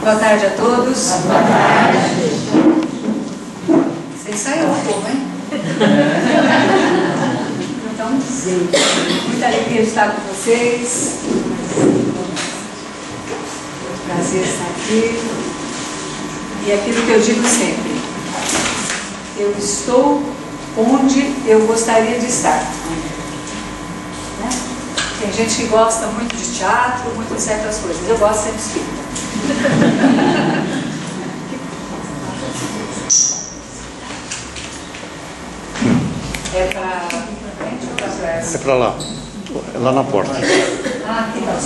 Boa tarde a todos. Boa tarde. Vocês saíram um pouco, hein? Então, muita alegria de estar com vocês. Prazer estar aqui. E aquilo que eu digo sempre: eu estou onde eu gostaria de estar. Né? Tem gente que gosta muito de teatro, muito de certas coisas. Eu gosto de ser espírita. É para frente ou para trás? É para lá. É lá na porta. Ah, aqui está.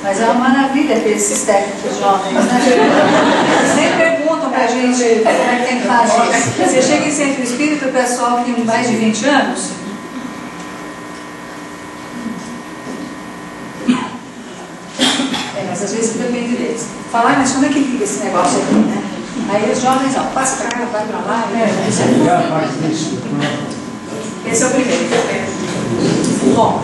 Mas é uma maravilha ter esses técnicos jovens, né? Eles nem perguntam pra gente como é que tem que fazer. Você chega em centro espírita, o pessoal tem mais de 20 anos. Mas às vezes depende deles. Falar, mas como é que liga esse negócio aqui, né? Aí os jovens, ó, passa pra cá, vai pra lá, né? Esse é o primeiro. Bom,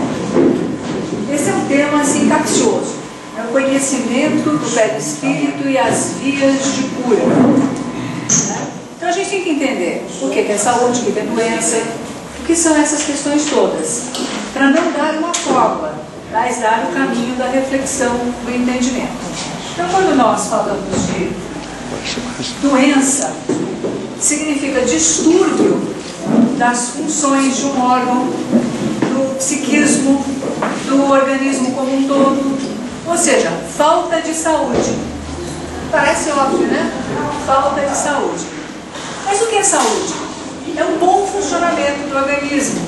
esse é um tema assim capcioso. É o conhecimento do perispírito e as vias de cura. Né? Então a gente tem que entender o que é saúde, o que é doença, o que são essas questões todas, para não dar uma fórmula, mas dar o caminho da reflexão, do entendimento. Então quando nós falamos de doença, significa distúrbio das funções de um órgão, do psiquismo, do organismo como um todo, ou seja, falta de saúde. Parece óbvio, né? Falta de saúde. Mas o que é saúde? É um bom funcionamento do organismo.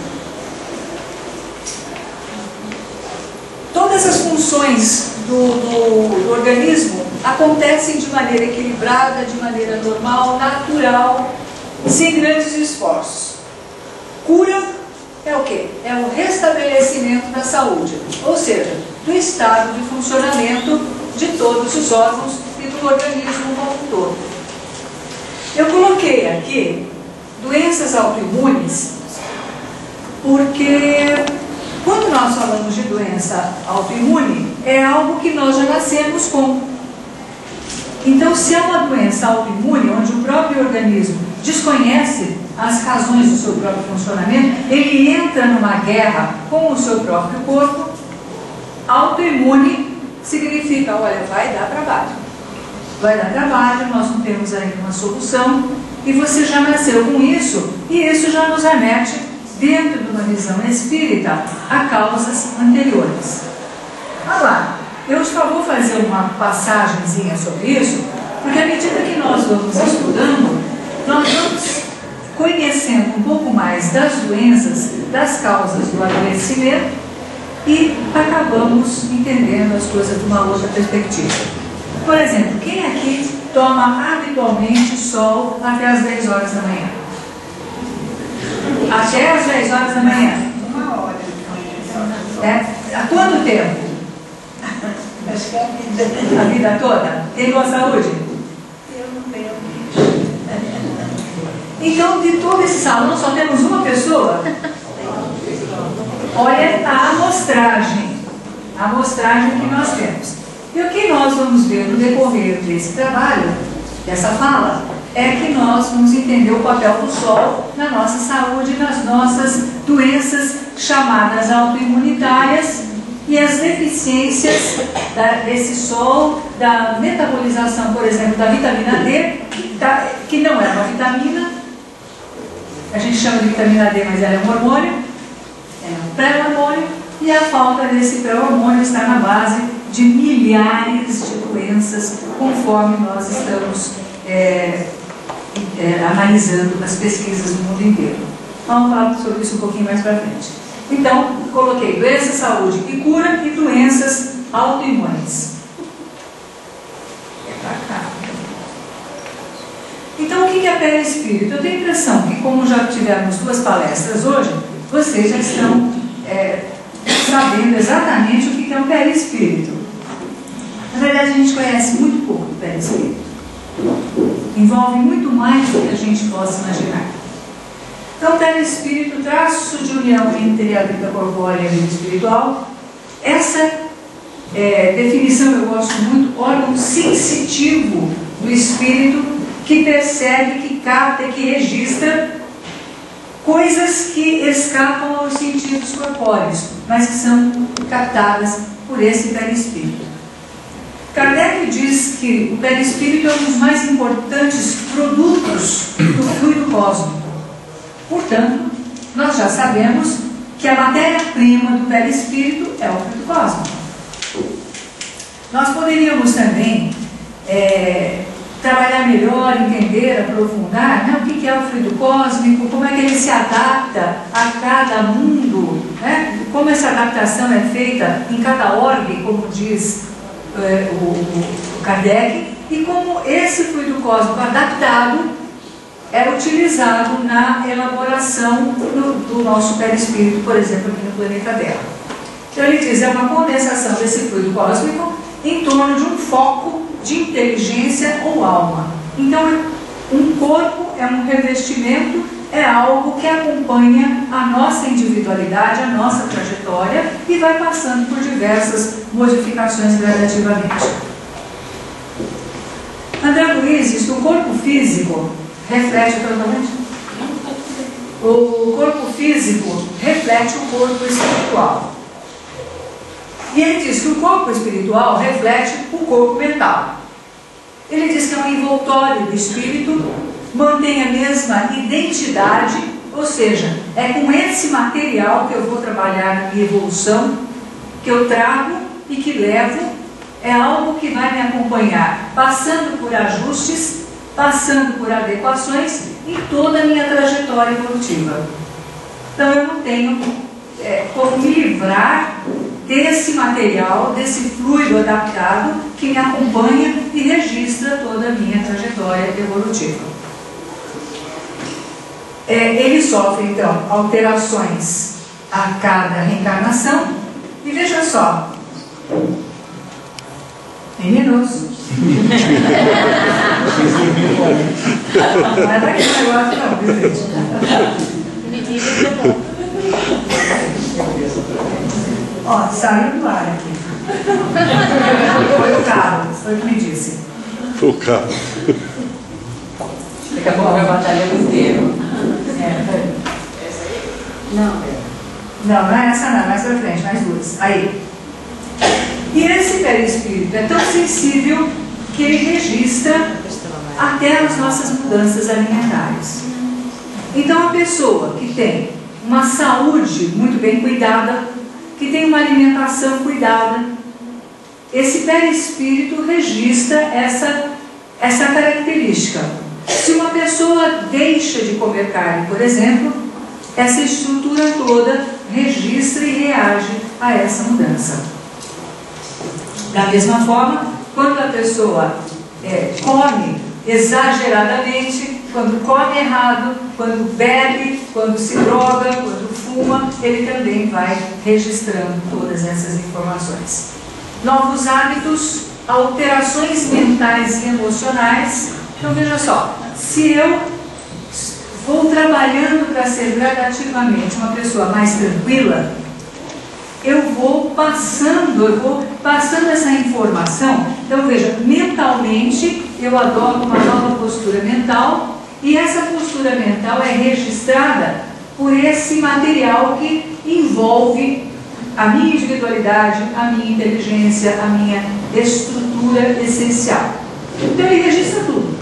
Todas as funções do organismo acontecem de maneira equilibrada, de maneira normal, natural, sem grandes esforços. Cura é o quê? É o restabelecimento da saúde, ou seja, do estado de funcionamento de todos os órgãos e do organismo como um todo. Eu coloquei aqui doenças autoimunes porque quando nós falamos de doença autoimune, é algo que nós já nascemos com. Então, se é uma doença autoimune, onde o próprio organismo desconhece as razões do seu próprio funcionamento, ele entra numa guerra com o seu próprio corpo. Autoimune significa, olha, vai dar trabalho. Vai dar trabalho, nós não temos ainda uma solução, e você já nasceu com isso, e isso já nos remete, dentro de uma visão espírita, a causas anteriores. Agora, eu só vou fazer uma passagenzinha sobre isso, porque à medida que nós vamos estudando, nós vamos conhecendo um pouco mais das doenças, das causas do adoecimento e acabamos entendendo as coisas de uma outra perspectiva. Por exemplo, quem aqui toma habitualmente sol até as 10 horas da manhã? Até as 10 horas da manhã? Uma hora. Há quanto tempo? Acho que é a vida. A vida toda? Tem boa saúde? Eu não tenho. Então, de todo esse salão, só temos uma pessoa? Olha a amostragem que nós temos. E o que nós vamos ver no decorrer desse trabalho, dessa fala, é que nós vamos entender o papel do sol na nossa saúde, nas nossas doenças chamadas autoimunitárias e as deficiências desse sol, da metabolização, por exemplo, da vitamina D, que não é uma vitamina, a gente chama de vitamina D, mas ela é um hormônio, é um pré-hormônio, e a falta desse pré-hormônio está na base de milhares de doenças, conforme nós estamos analisando as pesquisas do mundo inteiro. Vamos falar sobre isso um pouquinho mais para frente. Então, coloquei doença, saúde e cura e doenças autoimunes. É para cá. Então, o que é perispírito? Eu tenho a impressão que, como já tivemos 2 palestras hoje, vocês já estão sabendo exatamente o que é o perispírito. Na verdade, a gente conhece muito pouco do perispírito. Envolve muito mais do que a gente possa imaginar. Então, o perispírito, traço de união entre a vida corpórea e a vida espiritual. Essa definição eu gosto muito, órgão sensitivo do espírito que percebe, que capta, que registra coisas que escapam aos sentidos corpóreos, mas que são captadas por esse perispírito. Kardec diz que o perispírito é um dos mais importantes produtos do fluido cósmico. Portanto, nós já sabemos que a matéria-prima do perispírito é o fluido cósmico. Nós poderíamos também trabalhar melhor, entender, aprofundar, né, o que é o fluido cósmico, como é que ele se adapta a cada mundo, né, como essa adaptação é feita em cada orbe, como diz o Kardec, e como esse fluido cósmico adaptado é utilizado na elaboração do nosso perispírito, por exemplo, aqui no planeta Terra. Então ele diz, é uma condensação desse fluido cósmico em torno de um foco de inteligência ou alma. Então, um corpo é um revestimento, é algo que acompanha a nossa individualidade, a nossa trajetória e vai passando por diversas modificações gradativamente. André Luiz diz que o corpo físico reflete totalmente. O corpo físico reflete o corpo espiritual. E ele diz que o corpo espiritual reflete o corpo mental. Ele diz que é um envoltório do espírito, mantém a mesma identidade, ou seja, é com esse material que eu vou trabalhar na minha evolução, que eu trago e que levo, é algo que vai me acompanhar, passando por ajustes, passando por adequações em toda a minha trajetória evolutiva. Então eu não tenho como me livrar desse material, desse fluido adaptado que me acompanha e registra toda a minha trajetória evolutiva. Ele sofre, então, alterações a cada reencarnação e veja só, meninos, não é daquele negócio não, viu, gente? Ó, saiu do ar aqui. Foi o Carlos, foi o que me disse. Foi o Carlos. Daqui a pouco vai batalhar inteiro. Não é essa não, mais pra frente, mais duas. Aí. E esse perispírito é tão sensível que ele registra até as nossas mudanças alimentares. Então a pessoa que tem uma saúde muito bem cuidada, que tem uma alimentação cuidada, esse perispírito registra essa característica. Se uma pessoa deixa de comer carne, por exemplo, essa estrutura toda registra e reage a essa mudança. Da mesma forma, quando a pessoa come exageradamente, quando come errado, quando bebe, quando se droga, quando fuma, ele também vai registrando todas essas informações. Novos hábitos, alterações mentais e emocionais. Então veja só, se eu vou trabalhando para ser gradativamente uma pessoa mais tranquila, eu vou passando essa informação. Então veja, mentalmente eu adoto uma nova postura mental e essa postura mental é registrada por esse material que envolve a minha individualidade, a minha inteligência, a minha estrutura essencial. Então ele registra tudo.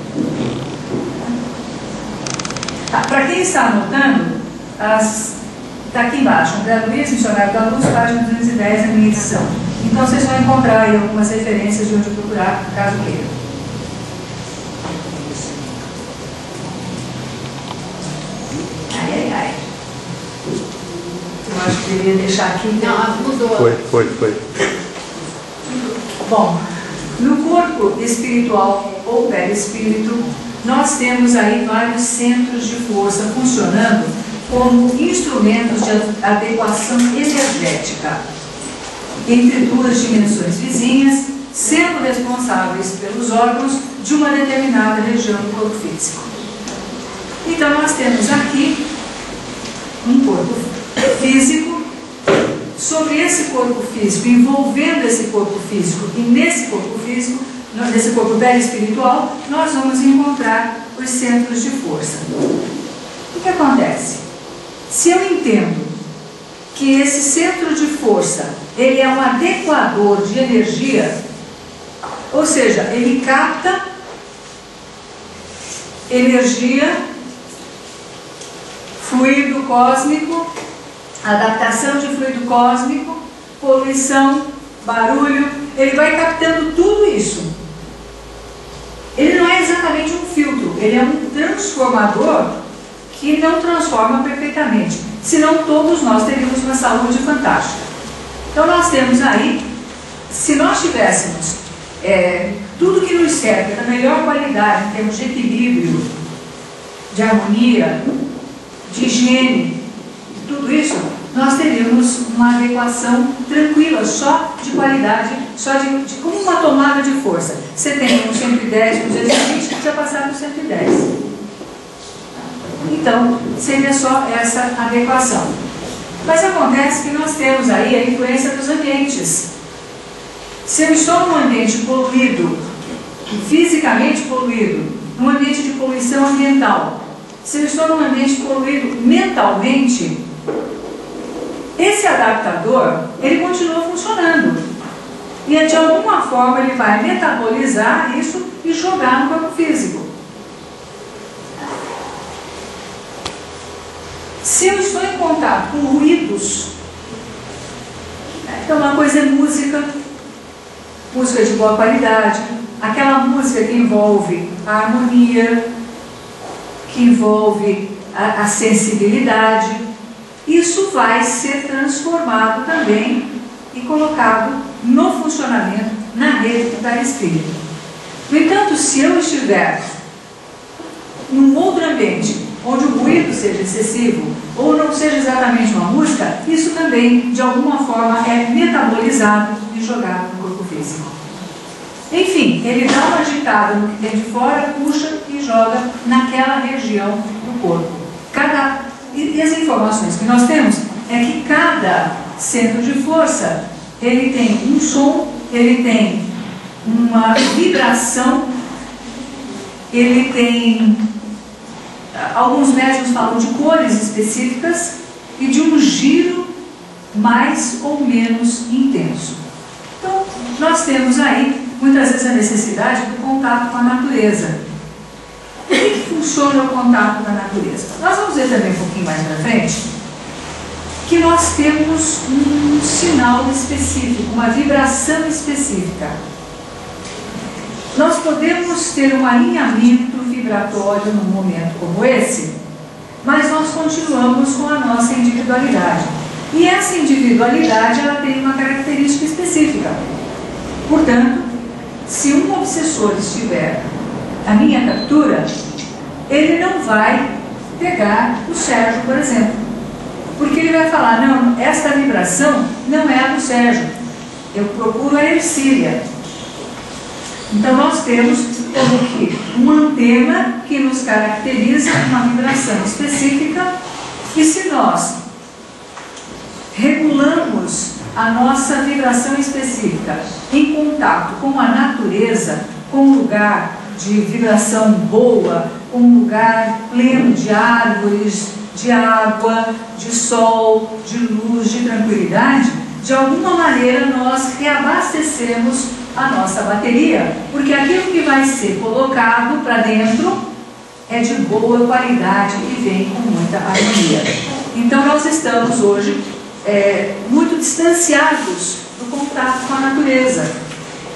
Para quem está anotando, está aqui embaixo, André Luiz, Missionário da Luz, página 210 da minha edição. Então vocês vão encontrar aí algumas referências de onde procurar, caso queira. Ai. Eu acho que deveria deixar aqui. Não, mudou. Foi. Bom, no corpo espiritual ou perispírito, nós temos aí vários centros de força funcionando como instrumentos de adequação energética entre duas dimensões vizinhas, sendo responsáveis pelos órgãos de uma determinada região do corpo físico. Então nós temos aqui um corpo físico. Sobre esse corpo físico, envolvendo esse corpo físico e nesse corpo físico, nesse corpo perispiritual, nós vamos encontrar os centros de força. O que acontece? Se eu entendo que esse centro de força, ele é um adequador de energia, ou seja, ele capta energia, fluido cósmico, adaptação de fluido cósmico, poluição, barulho, ele vai captando tudo isso. Ele não é exatamente um filtro, ele é um transformador que não transforma perfeitamente, senão todos nós teríamos uma saúde fantástica. Então nós temos aí, se nós tivéssemos tudo que nos serve da melhor qualidade, em termos de equilíbrio, de harmonia, de higiene, tudo isso, nós teríamos uma adequação tranquila, só de qualidade, só de como uma tomada de força. Você tem um 110, um 220, precisa passar para o 110. Então, seria só essa adequação. Mas acontece que nós temos aí a influência dos ambientes. Se eu estou num ambiente poluído, fisicamente poluído, num ambiente de poluição ambiental, se eu estou num ambiente poluído mentalmente, esse adaptador, ele continua funcionando. E de alguma forma ele vai metabolizar isso e jogar no corpo físico. Se eu estou em contato com ruídos, então uma coisa é música, música de boa qualidade, aquela música que envolve a harmonia, que envolve a sensibilidade, isso vai ser transformado também e colocado no funcionamento, na rede do perispírito. No entanto, se eu estiver num outro ambiente, onde o ruído seja excessivo, ou não seja exatamente uma música, isso também, de alguma forma, é metabolizado e jogado no corpo físico. Enfim, ele dá uma agitada no que tem de fora, puxa e joga naquela região do corpo. E as informações que nós temos é que cada centro de força, ele tem um som, ele tem uma vibração, ele tem, alguns médicos falam de cores específicas e de um giro mais ou menos intenso. Então, nós temos aí, muitas vezes, a necessidade do contato com a natureza. Por que funciona o contato com a natureza? Nós vamos ver também um pouquinho mais para frente que nós temos um sinal específico, uma vibração específica. Nós podemos ter um alinhamento vibratório num momento como esse, mas nós continuamos com a nossa individualidade. E essa individualidade, ela tem uma característica específica. Portanto, se um obsessor estiver a minha captura, ele não vai pegar o Sérgio, por exemplo. Porque ele vai falar, não, esta vibração não é a do Sérgio. Eu procuro a Ercília. Então nós temos como que uma antena que nos caracteriza uma vibração específica, e se nós regulamos a nossa vibração específica em contato com a natureza, com um lugar de vibração boa, com um lugar pleno de árvores, de água, de sol, de luz, de tranquilidade, de alguma maneira nós reabastecemos a nossa bateria, porque aquilo que vai ser colocado para dentro é de boa qualidade e vem com muita harmonia. Então nós estamos hoje muito distanciados do contato com a natureza.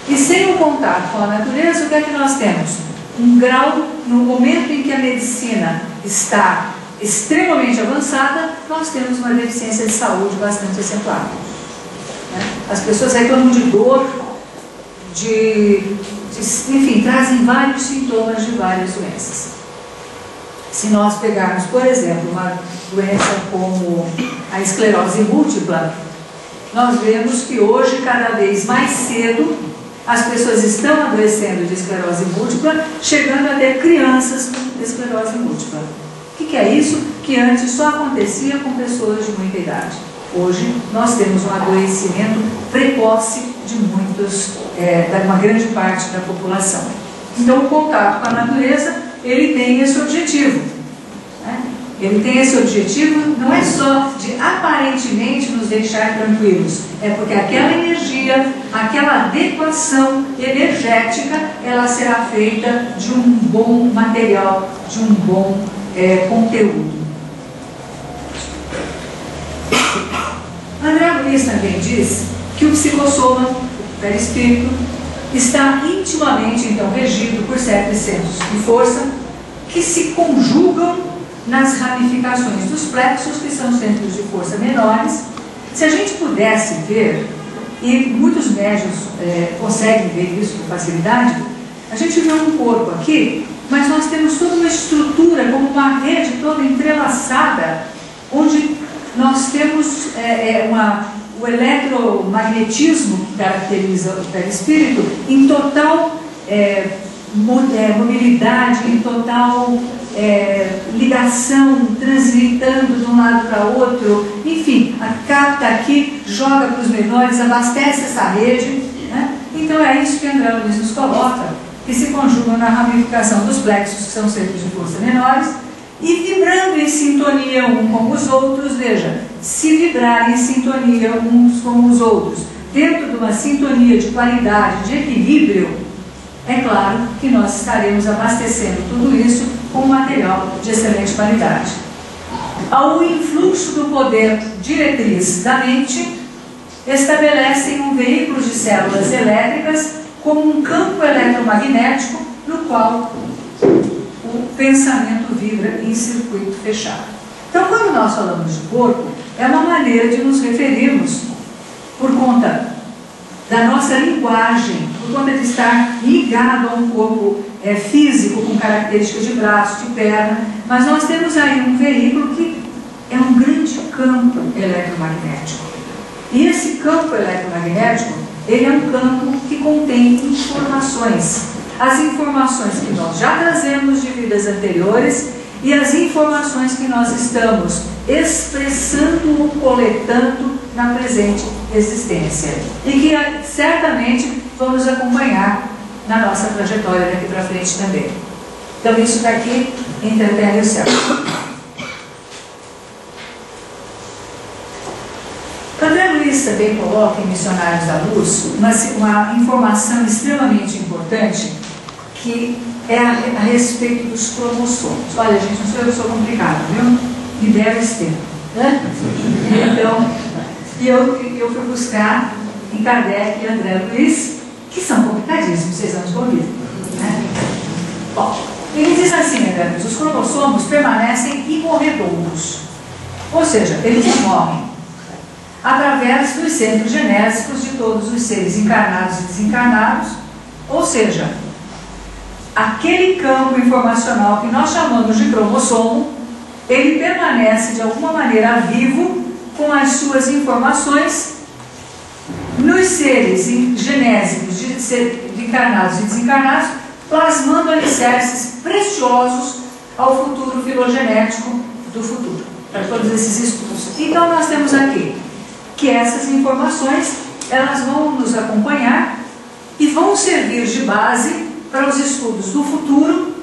E sem o contato com a natureza, o que é que nós temos? Um grau, no momento em que a medicina está extremamente avançada, nós temos uma deficiência de saúde bastante acentuada. As pessoas reclamam de dor, enfim, trazem vários sintomas de várias doenças. Se nós pegarmos, por exemplo, uma doença como a esclerose múltipla, nós vemos que hoje, cada vez mais cedo, as pessoas estão adoecendo de esclerose múltipla, chegando a ter crianças com esclerose múltipla. O que é isso? Que antes só acontecia com pessoas de muita idade. Hoje nós temos um adoecimento precoce de uma grande parte da população. Então o contato com a natureza, ele tem esse objetivo, né? Ele tem esse objetivo, não é só de aparentemente nos deixar tranquilos, é porque aquela energia, aquela adequação energética, ela será feita de um bom material, de um bom conteúdo. André Luiz também diz que o psicossoma, o perispírito, está intimamente então regido por 7 centros de força que se conjugam nas ramificações dos plexos, que são centros de força menores. Se a gente pudesse ver, e muitos médiuns conseguem ver isso com facilidade, a gente vê um corpo aqui, mas nós temos toda uma estrutura, como uma rede toda entrelaçada, onde nós temos o eletromagnetismo que caracteriza o perispírito em total mobilidade, em total ligação, transitando de um lado para outro, enfim, capta aqui, joga para os menores, abastece essa rede, né? Então é isso que André Luiz nos coloca, que se conjugam na ramificação dos plexos, que são centros de força menores, e vibrando em sintonia uns com os outros. Veja, se vibrar em sintonia uns com os outros, dentro de uma sintonia de qualidade, de equilíbrio, é claro que nós estaremos abastecendo tudo isso com material de excelente qualidade. Ao influxo do poder diretriz da mente, estabelecem um veículo de células elétricas como um campo eletromagnético no qual o pensamento vibra em circuito fechado. Então, quando nós falamos de corpo, é uma maneira de nos referirmos, por conta da nossa linguagem, por conta de estar ligado a um corpo físico, com características de braço, de perna, mas nós temos aí um veículo que é um grande campo eletromagnético. E esse campo eletromagnético, ele é um campo que contém informações. As informações que nós já trazemos de vidas anteriores e as informações que nós estamos expressando ou coletando na presente existência. E que certamente vão nos acompanhar na nossa trajetória daqui para frente também. Então isso daqui entre a terra e o céu. André Luiz também coloca em Missionários da Luz uma informação extremamente importante, que é a respeito dos cromossomos. Olha, gente, não sou complicado, viu? Libera esse tempo. Né? Então, eu fui buscar em Kardec e André Luiz, que são complicadíssimos, vocês vão descobrir. Né? Bom, ele diz assim, André Luiz: os cromossomos permanecem imorredouros. Ou seja, eles não morrem. Através dos centros genésicos de todos os seres encarnados e desencarnados, ou seja, aquele campo informacional que nós chamamos de cromossomo, ele permanece de alguma maneira vivo com as suas informações nos seres genésicos de encarnados e desencarnados, plasmando alicerces preciosos ao futuro filogenético do futuro, para todos esses estudos. Então nós temos aqui que essas informações, elas vão nos acompanhar e vão servir de base para os estudos do futuro,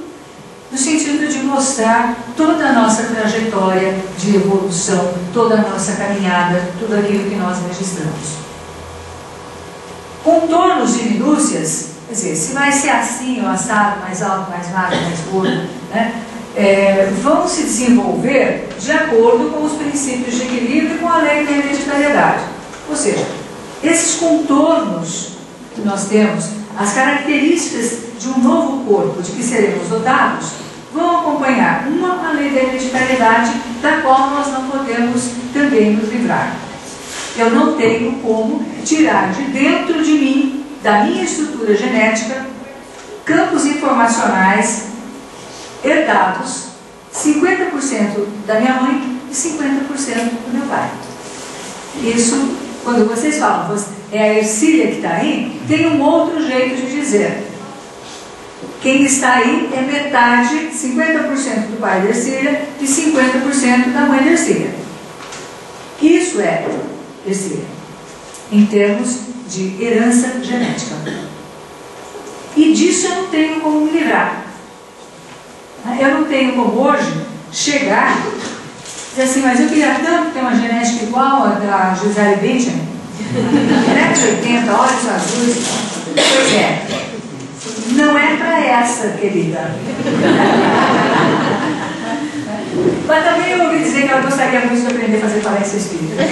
no sentido de mostrar toda a nossa trajetória de evolução, toda a nossa caminhada, tudo aquilo que nós registramos. Contornos de minúcias, quer dizer, se vai ser assim ou assado, mais alto, mais magro, mais gordo, né? Vão se desenvolver de acordo com os princípios de equilíbrio e com a lei da hereditariedade. Ou seja, esses contornos que nós temos, as características de um novo corpo de que seremos dotados, vão acompanhar a lei da hereditariedade, da qual nós não podemos também nos livrar. Eu não tenho como tirar de dentro de mim, da minha estrutura genética, campos informacionais herdados, 50% da minha mãe e 50% do meu pai. Isso, quando vocês falam, é a Ercília que está aí, tem um outro jeito de dizer. Quem está aí é metade, 50% do pai da Ercília e 50% da mãe da Ercília. Isso é Ercília, em termos de herança genética. E disso eu não tenho como me livrar. Eu não tenho como hoje chegar e dizer assim, mas eu queria tanto ter uma genética igual a da Gisele Bündchen, 1,80 m, olhos azuis. Pois é, não é para essa, querida. Mas também eu ouvi dizer que ela gostaria muito de aprender a fazer palestra espírita.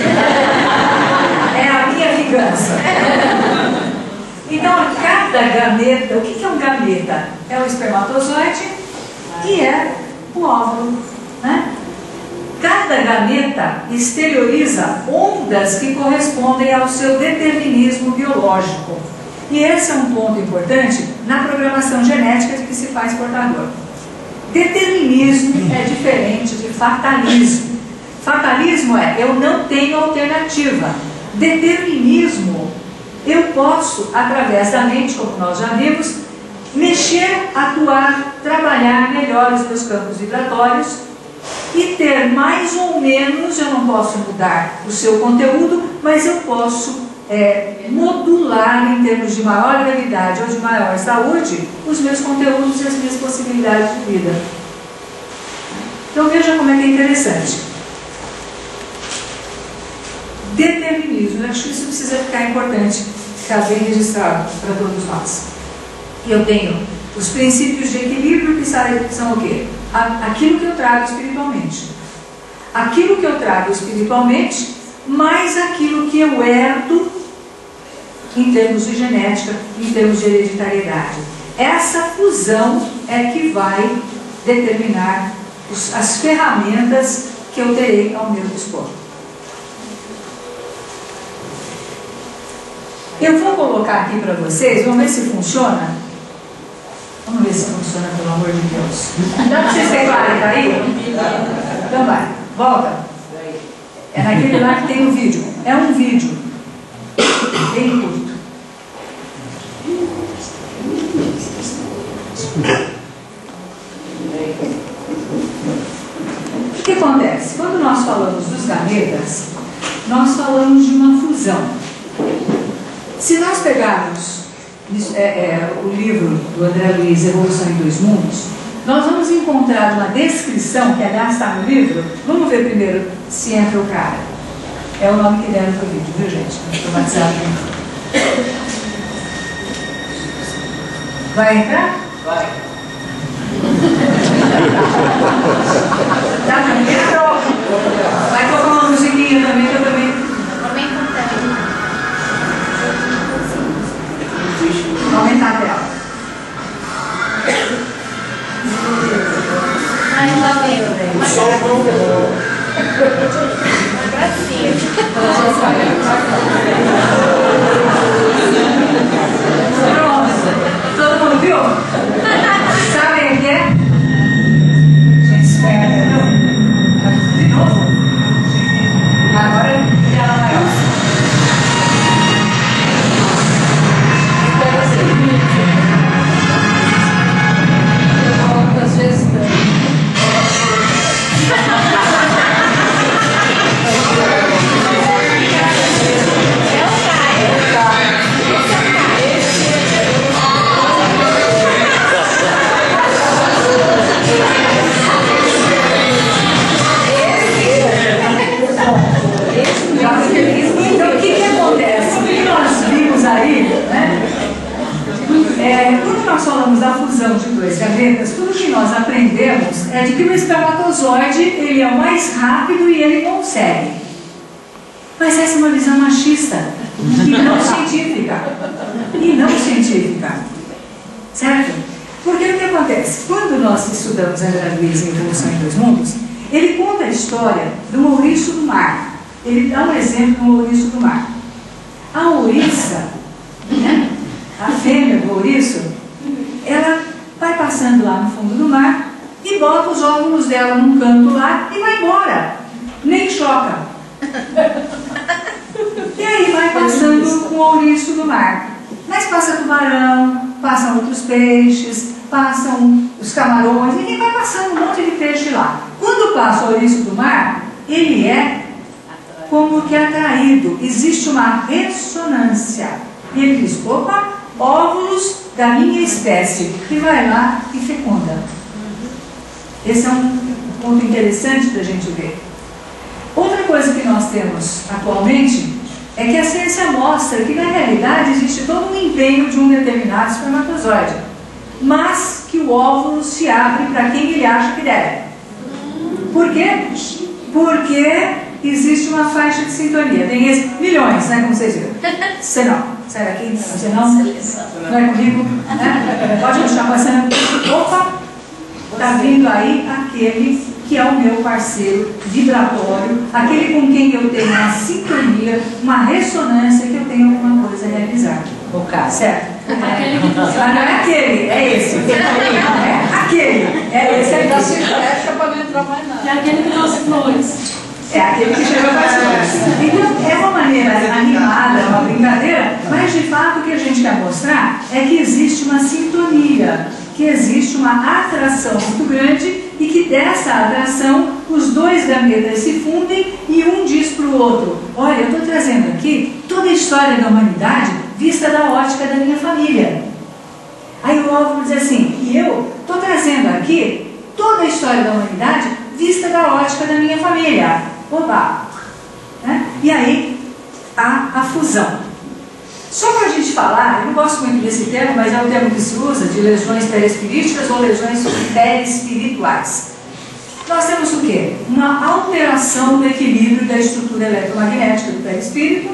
É a minha vingança. Então, cada gameta, o que é um gameta? É o espermatozoide e é o óvulo, né? Cada gameta exterioriza ondas que correspondem ao seu determinismo biológico. E esse é um ponto importante na programação genética de que se faz portador. Determinismo é diferente de fatalismo. Fatalismo é eu não tenho alternativa. Determinismo, eu posso, através da mente, como nós já vimos, mexer, atuar, trabalhar melhor os meus campos vibratórios e ter mais ou menos, eu não posso mudar o seu conteúdo, mas eu posso modular em termos de maior gravidade ou de maior saúde os meus conteúdos e as minhas possibilidades de vida. Então veja como é que é interessante. Determinismo, eu acho que isso precisa ficar importante, ficar bem registrado para todos nós. Eu tenho os princípios de equilíbrio que são o quê? Aquilo que eu trago espiritualmente. Aquilo que eu trago espiritualmente, mais aquilo que eu herdo em termos de genética, em termos de hereditariedade. Essa fusão é que vai determinar as ferramentas que eu terei ao meu dispor. Eu vou colocar aqui para vocês, vamos ver se funciona. Vamos ver se funciona, pelo amor de Deus. Dá para vocês pegarem aí? Então vai, volta. É naquele lá que tem o vídeo. É um vídeo bem curto. O que acontece? Quando nós falamos dos gametas, nós falamos de uma fusão. Se nós pegarmos o livro do André Luiz, Evolução em Dois Mundos, nós vamos encontrar uma descrição, que aliás está no livro. Vamos ver primeiro se entra o cara. É o nome que deram para o vídeo, viu, gente? Automatizado. Vai entrar? Vai. Tá, também entrou. Vai tocar uma musiquinha também, que eu também. Aumentar a tela. Ai, tá vendo, velho? Uma gracinha. Pronto. Todo mundo viu? Sabem o que é? Gente, espera, não? De novo? Agora ela maior. Às vezes então, o que acontece? O que nós vimos aí, né? Quando nós falamos da fusão de dois gametas, tudo que nós aprendemos é de que o espermatozoide ele é o mais rápido e ele consegue. Mas essa é uma visão machista e não científica. E não científica. Certo? Porque o que acontece? Quando nós estudamos André Luiz em Evolução em Dois Mundos, ele conta a história do ouriço do mar. Ele dá um exemplo do ouriço do mar. A ouriça, né? A fêmea do ouriço, ela vai passando lá no fundo do mar e bota os óvulos dela num canto lá e vai embora. Nem choca. E aí vai passando com o ouriço do mar. Mas passa tubarão, passam outros peixes, passam os camarões, e vai passando um monte de peixe lá. Quando passa o ouriço do mar, ele é como que atraído, existe uma ressonância. E ele diz, opa, óvulos da minha espécie, e vai lá e fecunda. Esse é um ponto interessante para a gente ver. Outra coisa que nós temos atualmente é que a ciência mostra que na realidade existe todo um empenho de um determinado espermatozoide, mas que o óvulo se abre para quem ele acha que deve. Por quê? Porque existe uma faixa de sintonia. Tem milhões, né, como vocês viram. Você não. Sai daqui, você não é comigo, né? Pode me chamar, você não. Opa, está vindo aí aquele que é o meu parceiro vibratório, aquele com quem eu tenho uma sintonia, uma ressonância, que eu tenho alguma coisa a realizar. O caso. Certo? Aquele que Mas não é aquele, é esse. É aquele. É esse aí. Dá fecha para não entrar mais nada. É aquele que trouxe flores. É aquele que chegou para as Então, é uma maneira animada, é uma brincadeira, mas de fato o que a gente quer mostrar é que existe uma sintonia, que existe uma atração muito grande e que dessa atração os dois gametas se fundem e um diz para o outro, olha, eu estou trazendo aqui toda a história da humanidade vista da ótica da minha família. Aí o óvulo diz assim, e eu estou trazendo aqui toda a história da humanidade vista da ótica da minha família. Opa! Né? E aí a fusão. Só para a gente falar, eu não gosto muito desse termo, mas é o termo que se usa de lesões perispiríticas ou lesões perispirituais. Nós temos o quê? Uma alteração do equilíbrio da estrutura eletromagnética do perispírito,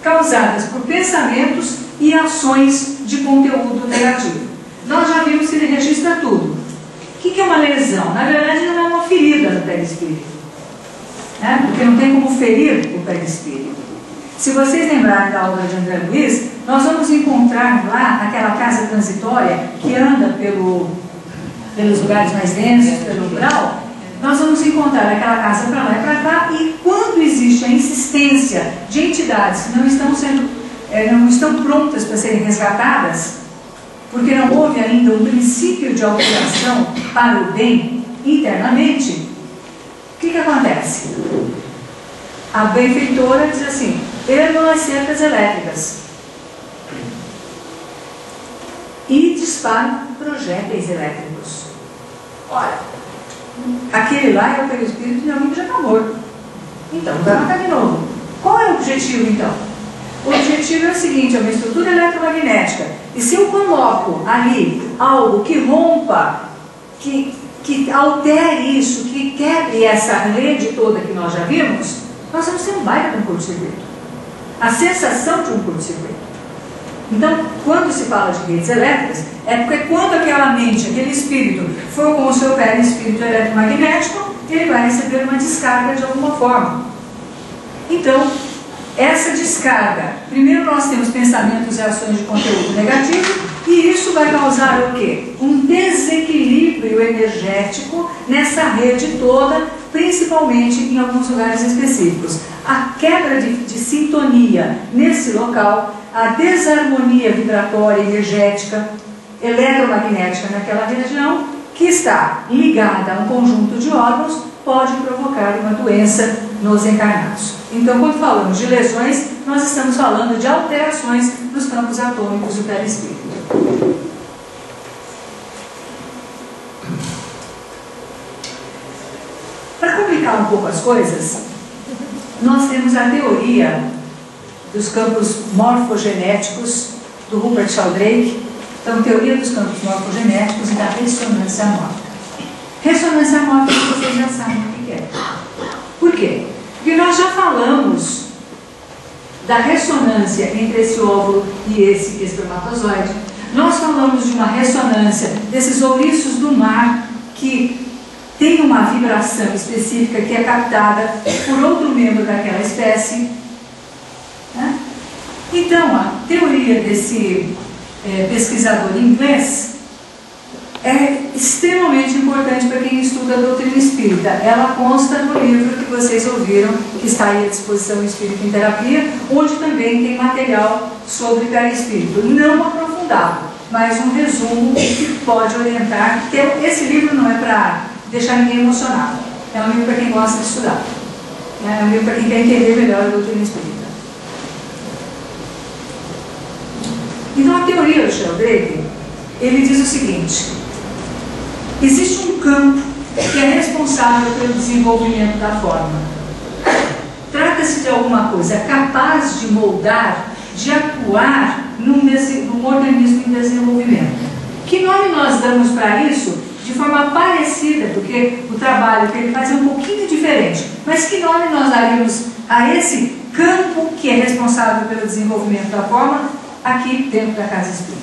causadas por pensamentos e ações de conteúdo negativo. Nós já vimos que ele registra tudo. O que é uma lesão? Na verdade, não é uma ferida no perispírito, né? Porque não tem como ferir o perispírito. Se vocês lembrarem da obra de André Luiz, nós vamos encontrar lá aquela casa transitória que anda pelos lugares mais densos, pelo rural. Nós vamos encontrar aquela casa para lá e para cá, e quando existe a insistência de entidades que não estão prontas para serem resgatadas, porque não houve ainda um princípio de alteração para o bem internamente, o que acontece? A benfeitora diz assim, ergam as cercas elétricas e disparam projéteis elétricos. Olha, aquele lá é o perispírito de alguém que já está morto. Então, vai matar de novo. Qual é o objetivo, então? O objetivo é o seguinte, é uma estrutura eletromagnética. E se eu coloco ali algo que rompa, que altere isso, que quebre essa rede toda que nós já vimos, nós vamos ter um baita de um curto-circuito. A sensação de um curto-circuito. Então, quando se fala de redes elétricas, é porque quando aquela mente, aquele espírito, for com o seu perispírito eletromagnético, ele vai receber uma descarga de alguma forma. Então, essa descarga, primeiro nós temos pensamentos e ações de conteúdo negativo, e isso vai causar o quê? Um desequilíbrio energético nessa rede toda, principalmente em alguns lugares específicos. A quebra de sintonia nesse local, a desarmonia vibratória, energética, eletromagnética naquela região, que está ligada a um conjunto de órgãos, pode provocar uma doença nos encarnados. Então, quando falamos de lesões, nós estamos falando de alterações nos campos atômicos do perispírito. Para complicar um pouco as coisas, nós temos a teoria dos campos morfogenéticos do Rupert Sheldrake. Então, teoria dos campos morfogenéticos e da ressonância mórfica. Ressonância mórfica, vocês já sabem o que é. Por quê? Porque nós já falamos da ressonância entre esse óvulo e esse espermatozoide. Nós falamos de uma ressonância desses ouriços do mar que tem uma vibração específica que é captada por outro membro daquela espécie. Né? Então, a teoria desse pesquisador inglês é extremamente importante para quem estuda a doutrina espírita. Ela consta no livro que vocês ouviram, que está aí à disposição Espírito em Terapia, onde também tem material sobre perispírito, não aprofundado, mas um resumo que pode orientar. Esse livro não é para deixar ninguém emocionado. É um livro para quem gosta de estudar. É um livro para quem quer entender melhor a doutrina espírita. Então, a teoria do Sheldrake, ele diz o seguinte: existe um campo que é responsável pelo desenvolvimento da forma. Trata-se de alguma coisa capaz de moldar, de atuar num organismo em desenvolvimento. Que nome nós damos para isso? De forma parecida, porque o trabalho que ele faz é um pouquinho diferente. Mas que nome nós daríamos a esse campo que é responsável pelo desenvolvimento da forma aqui dentro da casa espírita?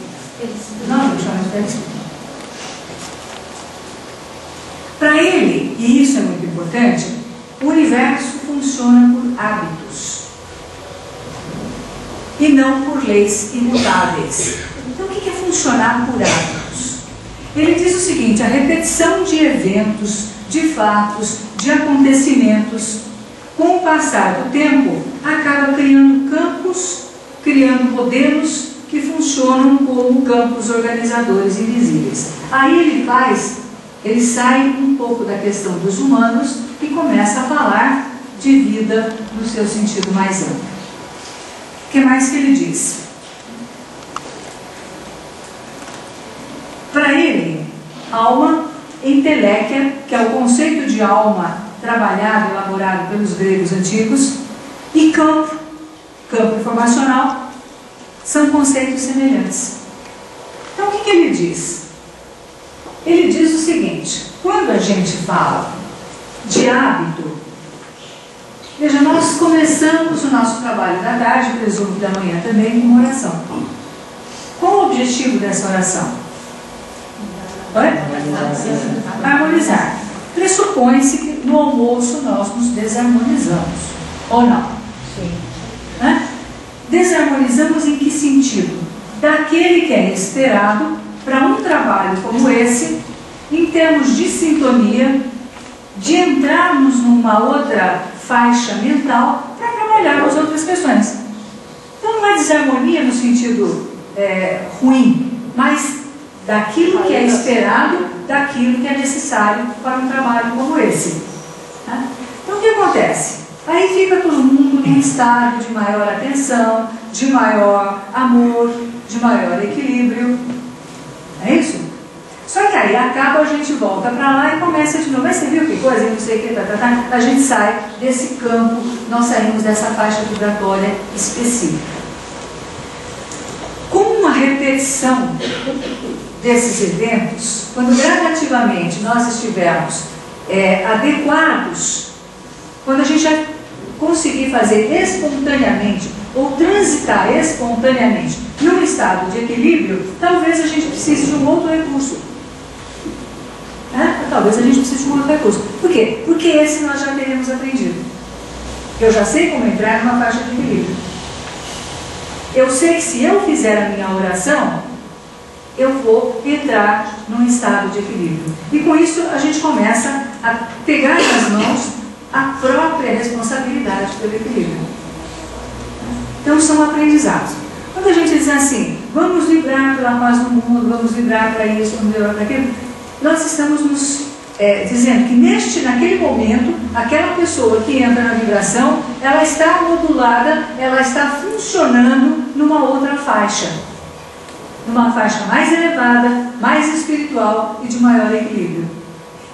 Não, eu chamo de perispírito. Para ele, e isso é muito importante, o universo funciona por hábitos e não por leis imutáveis. Então, o que é funcionar por hábitos? Ele diz o seguinte: a repetição de eventos, de fatos, de acontecimentos, com o passar do tempo, acaba criando campos, criando modelos que funcionam como campos organizadores invisíveis. Aí ele sai um pouco da questão dos humanos e começa a falar de vida no seu sentido mais amplo. O que mais que ele diz? Para ele, alma, inteléquia, que é o conceito de alma trabalhado, elaborado pelos gregos antigos, e campo informacional, são conceitos semelhantes. Então, o que ele diz? Ele diz o seguinte: quando a gente fala de hábito, veja, nós começamos o nosso trabalho da tarde, presumo da manhã também, com uma oração. Qual o objetivo dessa oração? Harmonizar. Pressupõe-se que no almoço nós nos desarmonizamos, ou não? Sim. Desarmonizamos em que sentido? Daquele que é esperado para um trabalho como esse, em termos de sintonia, de entrarmos numa outra faixa mental para trabalharmos outras questões. Então não é desarmonia no sentido ruim, mas daquilo que é esperado, daquilo que é necessário para um trabalho como esse. Então o que acontece? Aí fica todo mundo num estado de maior atenção, de maior amor, de maior equilíbrio. É isso? Só que aí acaba, a gente volta para lá e começa de novo. Mas você viu que coisa? Não sei o que, a gente sai desse campo, nós saímos dessa faixa vibratória específica. Com uma repetição desses eventos, quando gradativamente nós estivermos adequados, quando a gente já conseguir fazer espontaneamente ou transitar espontaneamente num estado de equilíbrio, talvez a gente precise de um outro recurso. Talvez a gente precise de um outro recurso. Por quê? Porque esse nós já teremos aprendido. Eu já sei como entrar numa faixa de equilíbrio. Eu sei que se eu fizer a minha oração, eu vou entrar num estado de equilíbrio. E com isso a gente começa a pegar nas mãos a própria responsabilidade pelo equilíbrio. Então são aprendizados. Quando a gente diz assim, vamos vibrar pela paz do mundo, vamos vibrar para isso, vamos vibrar para aquilo, nós estamos nos dizendo que naquele momento, aquela pessoa que entra na vibração, ela está modulada, ela está funcionando numa outra faixa. Numa faixa mais elevada, mais espiritual e de maior equilíbrio.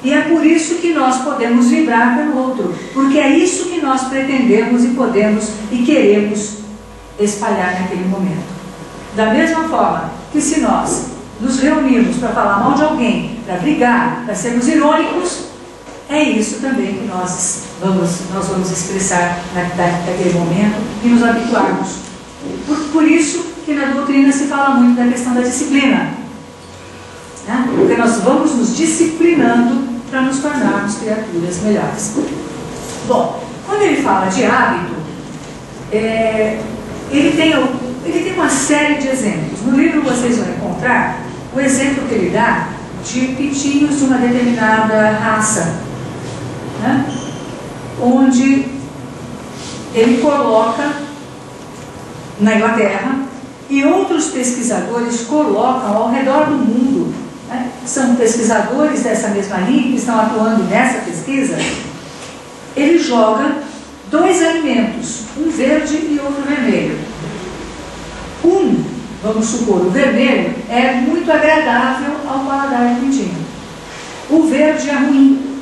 E é por isso que nós podemos vibrar pelo outro, porque é isso que nós pretendemos e podemos e queremos espalhar naquele momento. Da mesma forma que se nós nos reunirmos para falar mal de alguém, para brigar, para sermos irônicos, é isso também que nós vamos expressar naquele momento e nos habituarmos. Por isso que na doutrina se fala muito da questão da disciplina. Porque nós vamos nos disciplinando para nos tornarmos criaturas melhores. Bom, quando ele fala de hábito, ele tem uma série de exemplos. No livro vocês vão encontrar o exemplo que ele dá de pitinhos de uma determinada raça, onde ele coloca na Inglaterra e outros pesquisadores colocam ao redor do mundo são pesquisadores dessa mesma linha, que estão atuando nessa pesquisa, ele joga 2 alimentos, um verde e outro vermelho. Vamos supor, o vermelho é muito agradável ao paladar do pintinho. O verde é ruim.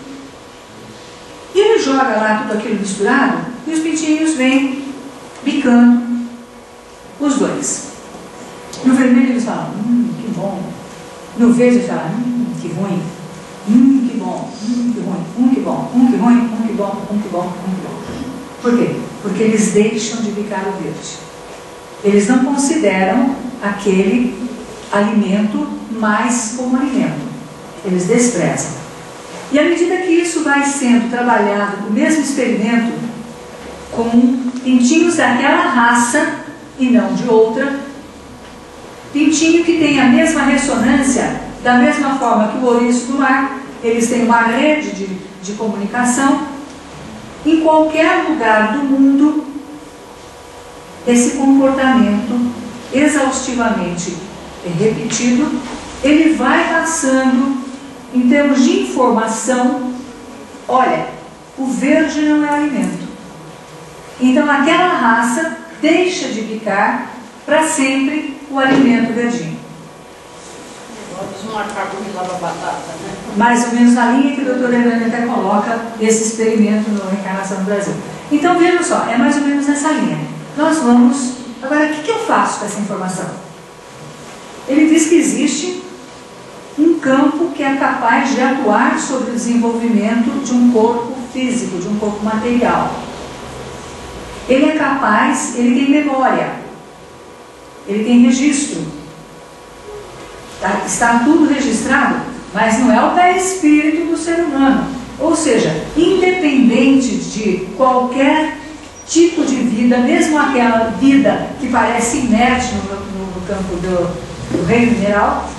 E ele joga lá tudo aquilo misturado e os pintinhos vêm picando os 2. No vermelho eles falam, que bom. No verde eles falam, que ruim. Que bom, que ruim, que bom, que ruim, que bom, que bom, que bom. Por quê? Porque eles deixam de picar o verde. Eles não consideram aquele alimento mais como alimento. Eles desprezam. E à medida que isso vai sendo trabalhado, o mesmo experimento, com pintinhos daquela raça e não de outra, pintinho que tem a mesma ressonância, da mesma forma que o ouriço do mar, eles têm uma rede de comunicação. Em qualquer lugar do mundo, esse comportamento exaustivamente repetido, ele vai passando em termos de informação. Olha, o verde não é alimento. Então aquela raça deixa de picar para sempre o alimento verdinho. Os macacos que lavam batata, né? Mais ou menos na linha que o doutor Hernani até coloca esse experimento no Reencarnação do Brasil. Então vejam só, é mais ou menos nessa linha. Nós vamos... Agora, o que eu faço com essa informação? Ele diz que existe um campo que é capaz de atuar sobre o desenvolvimento de um corpo físico, de um corpo material. Ele é capaz, ele tem memória, ele tem registro. Está tudo registrado, mas não é o perispírito do ser humano. Ou seja, independente de qualquer tipo de vida, mesmo aquela vida que parece inerte no campo do reino mineral,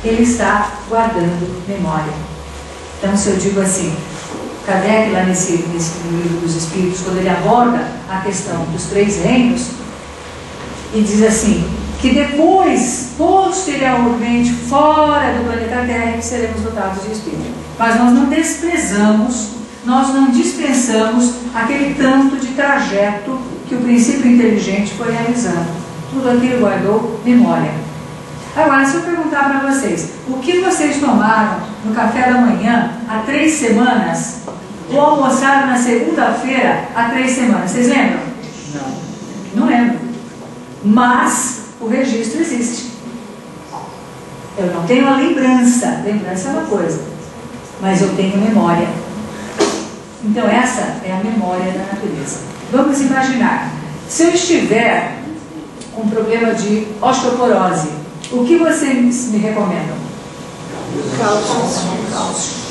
ele está guardando memória. Então, se eu digo assim, Kardec, lá nesse livro dos Espíritos, quando ele aborda a questão dos 3 reinos, e diz assim, que depois, posteriormente, fora do planeta Terra, seremos dotados de Espírito. Mas nós não desprezamos, nós não dispensamos aquele tanto de trajeto que o princípio inteligente foi realizando. Tudo aquilo guardou memória. Agora, se eu perguntar para vocês, o que vocês tomaram no café da manhã há 3 semanas, ou almoçaram na segunda-feira há 3 semanas, vocês lembram? Não lembro. Mas o registro existe. Eu não tenho a lembrança. Lembrança é uma coisa, mas eu tenho memória. Então essa é a memória da natureza. Vamos imaginar, se eu estiver com problema de osteoporose, o que vocês me recomendam? Cálcio.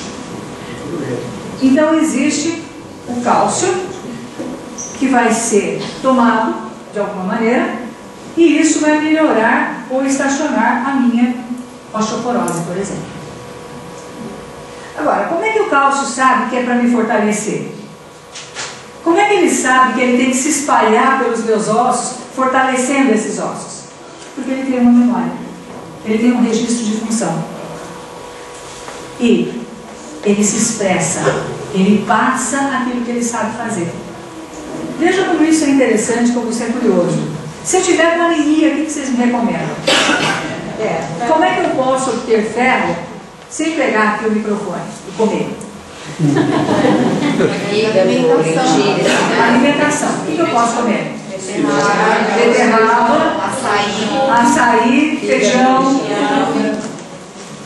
Então existe o cálcio que vai ser tomado de alguma maneira, e isso vai melhorar ou estacionar a minha osteoporose, por exemplo. Agora, como é que o cálcio sabe que é para me fortalecer? Como é que ele sabe que ele tem que se espalhar pelos meus ossos, fortalecendo esses ossos? Porque ele tem uma memória, ele tem um registro de função. E ele se expressa, ele passa aquilo que ele sabe fazer. Veja como isso é interessante, como isso é curioso. Se eu tiver com anemia, o que vocês me recomendam? Como é que eu posso obter ferro sem pegar aqui o microfone e comer? Alimentação. O que eu posso comer? Beterraba, açaí, feijão.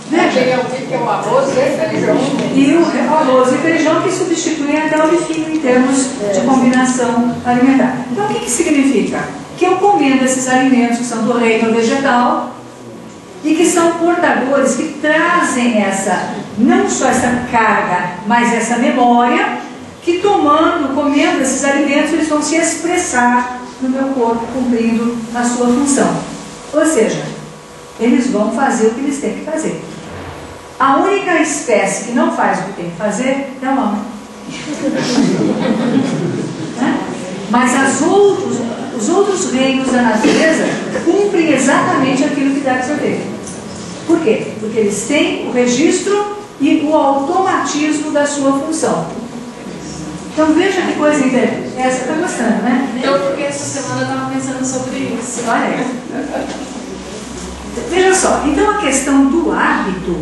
Que é o arroz e feijão. E o arroz e feijão que substituem até o bifinho em termos de combinação alimentar. Então o que significa? Que eu comendo esses alimentos que são do reino vegetal e que são portadores, que trazem não só essa carga, mas essa memória, que comendo esses alimentos, eles vão se expressar no meu corpo, cumprindo a sua função. Ou seja, eles vão fazer o que eles têm que fazer. A única espécie que não faz o que tem que fazer é o homem. Mas os outros reinos da natureza cumprem exatamente aquilo que deve ser feito. Por quê? Porque eles têm o registro e o automatismo da sua função. Então veja que coisa interessante. Essa está gostando, né? Eu, porque essa semana eu estava pensando sobre isso. Olha aí. Veja só, então a questão do hábito,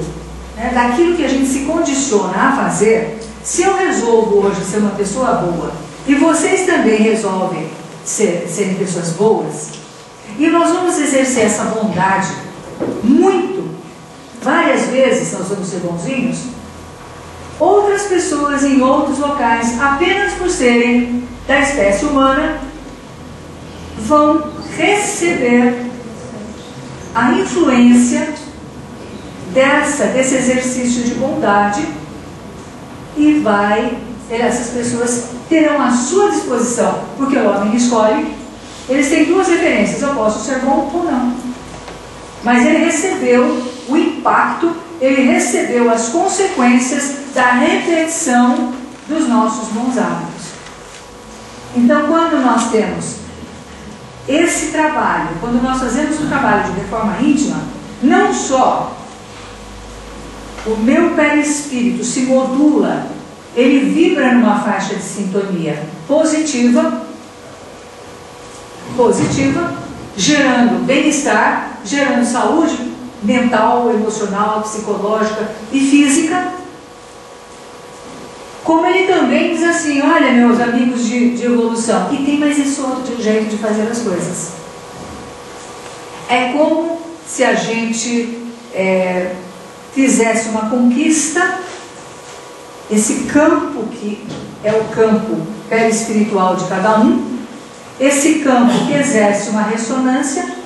né, daquilo que a gente se condiciona a fazer, se eu resolvo hoje ser uma pessoa boa, e vocês também resolvem serem pessoas boas, e nós vamos exercer essa bondade muito, várias vezes nós vamos ser bonzinhos, outras pessoas em outros locais, apenas por serem da espécie humana, vão receber a influência desse exercício de bondade e essas pessoas terão à sua disposição, porque o homem escolhe, eles têm duas referências, eu posso ser bom ou não. Mas ele recebeu o impacto, ele recebeu as consequências da repetição dos nossos bons hábitos. Então, quando nós temos esse trabalho, quando nós fazemos um trabalho de reforma íntima, não só o meu perispírito se modula, ele vibra numa faixa de sintonia positiva, gerando bem-estar, gerando saúde mental, emocional, psicológica e física, como ele também diz assim, olha meus amigos de evolução, e tem mais esse outro jeito de fazer as coisas. É como se a gente fizesse uma conquista, esse campo que é o campo perispiritual de cada um, esse campo que exerce uma ressonância,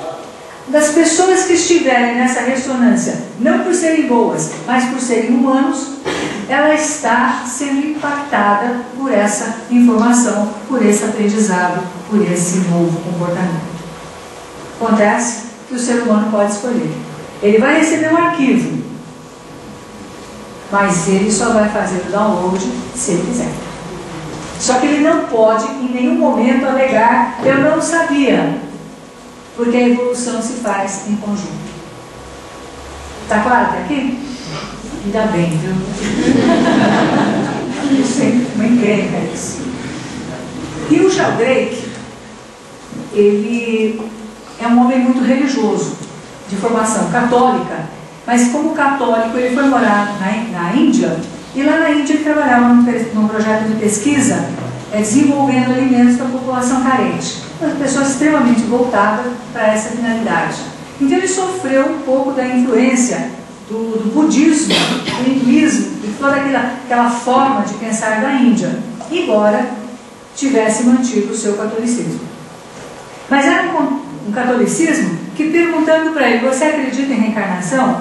das pessoas que estiverem nessa ressonância, não por serem boas, mas por serem humanos, ela está sendo impactada por essa informação, por esse aprendizado, por esse novo comportamento. Acontece que o ser humano pode escolher. Ele vai receber um arquivo, mas ele só vai fazer o download se ele quiser. Só que ele não pode em nenhum momento alegar, eu não sabia, porque a evolução se faz em conjunto. Está claro até aqui? Ainda bem, viu? Isso é uma encrenca isso. E o Sheldrake, ele é um homem muito religioso, de formação católica, mas como católico ele foi morar na Índia, e lá na Índia ele trabalhava num projeto de pesquisa desenvolvendo alimentos para a população carente. Uma pessoa extremamente voltada para essa finalidade. Então ele sofreu um pouco da influência do budismo, do hinduísmo, de toda aquela forma de pensar da Índia, embora tivesse mantido o seu catolicismo. Mas era um catolicismo que, perguntando para ele, você acredita em reencarnação?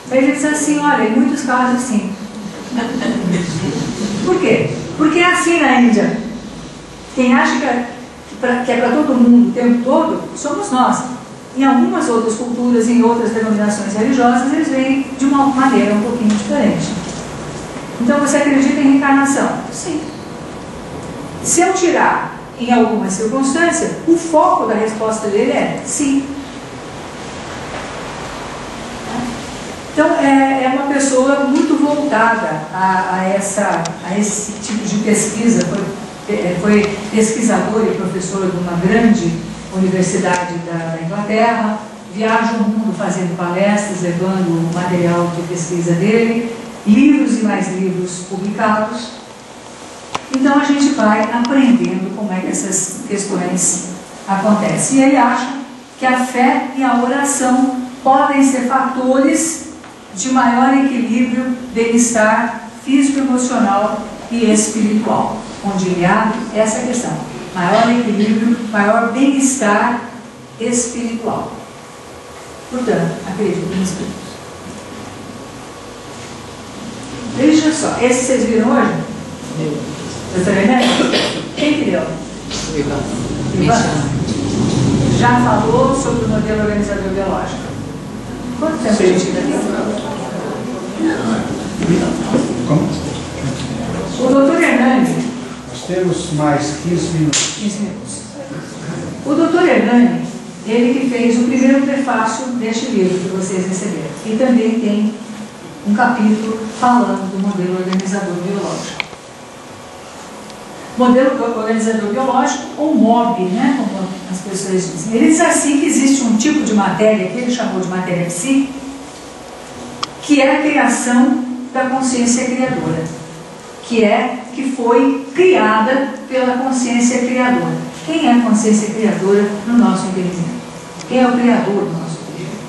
Ele diz assim, olha, em muitos casos sim. Por quê? Porque é assim na Índia. Quem acha que é para todo mundo o tempo todo, somos nós. Em algumas outras culturas, em outras denominações religiosas, eles veem de uma maneira um pouquinho diferente. Então, você acredita em reencarnação? Sim. Se eu tirar em alguma circunstância, o foco da resposta dele é sim. Então, é uma pessoa muito voltada a esse tipo de pesquisa. Foi pesquisador e professor de uma grande universidade da Inglaterra, viaja o mundo fazendo palestras, levando o material de pesquisa dele, livros e mais livros publicados. Então a gente vai aprendendo como é que essas questões acontecem. E ele acha que a fé e a oração podem ser fatores de maior equilíbrio, bem-estar físico, emocional e espiritual, onde ele abre essa questão. Maior equilíbrio, maior bem-estar espiritual. Portanto, acredito em espíritos. Veja só, esse vocês viram hoje? Doutor Hernani? Quem que deu? Ivan. Já falou sobre o modelo organizador biológico. Quanto tempo a gente ainda tem? Como? O doutor Hernani. Nós temos mais 15 minutos. 15 minutos. O doutor Hernani, ele que fez o primeiro prefácio deste livro que vocês receberam. E também tem um capítulo falando do modelo organizador biológico. Modelo organizador biológico, ou MOB, né, como as pessoas dizem. Ele diz assim que existe um tipo de matéria, que ele chamou de matéria psi, que é a criação da consciência criadora, que foi criada pela consciência criadora. Quem é a consciência criadora no nosso entendimento? Quem é o criador do nosso entendimento?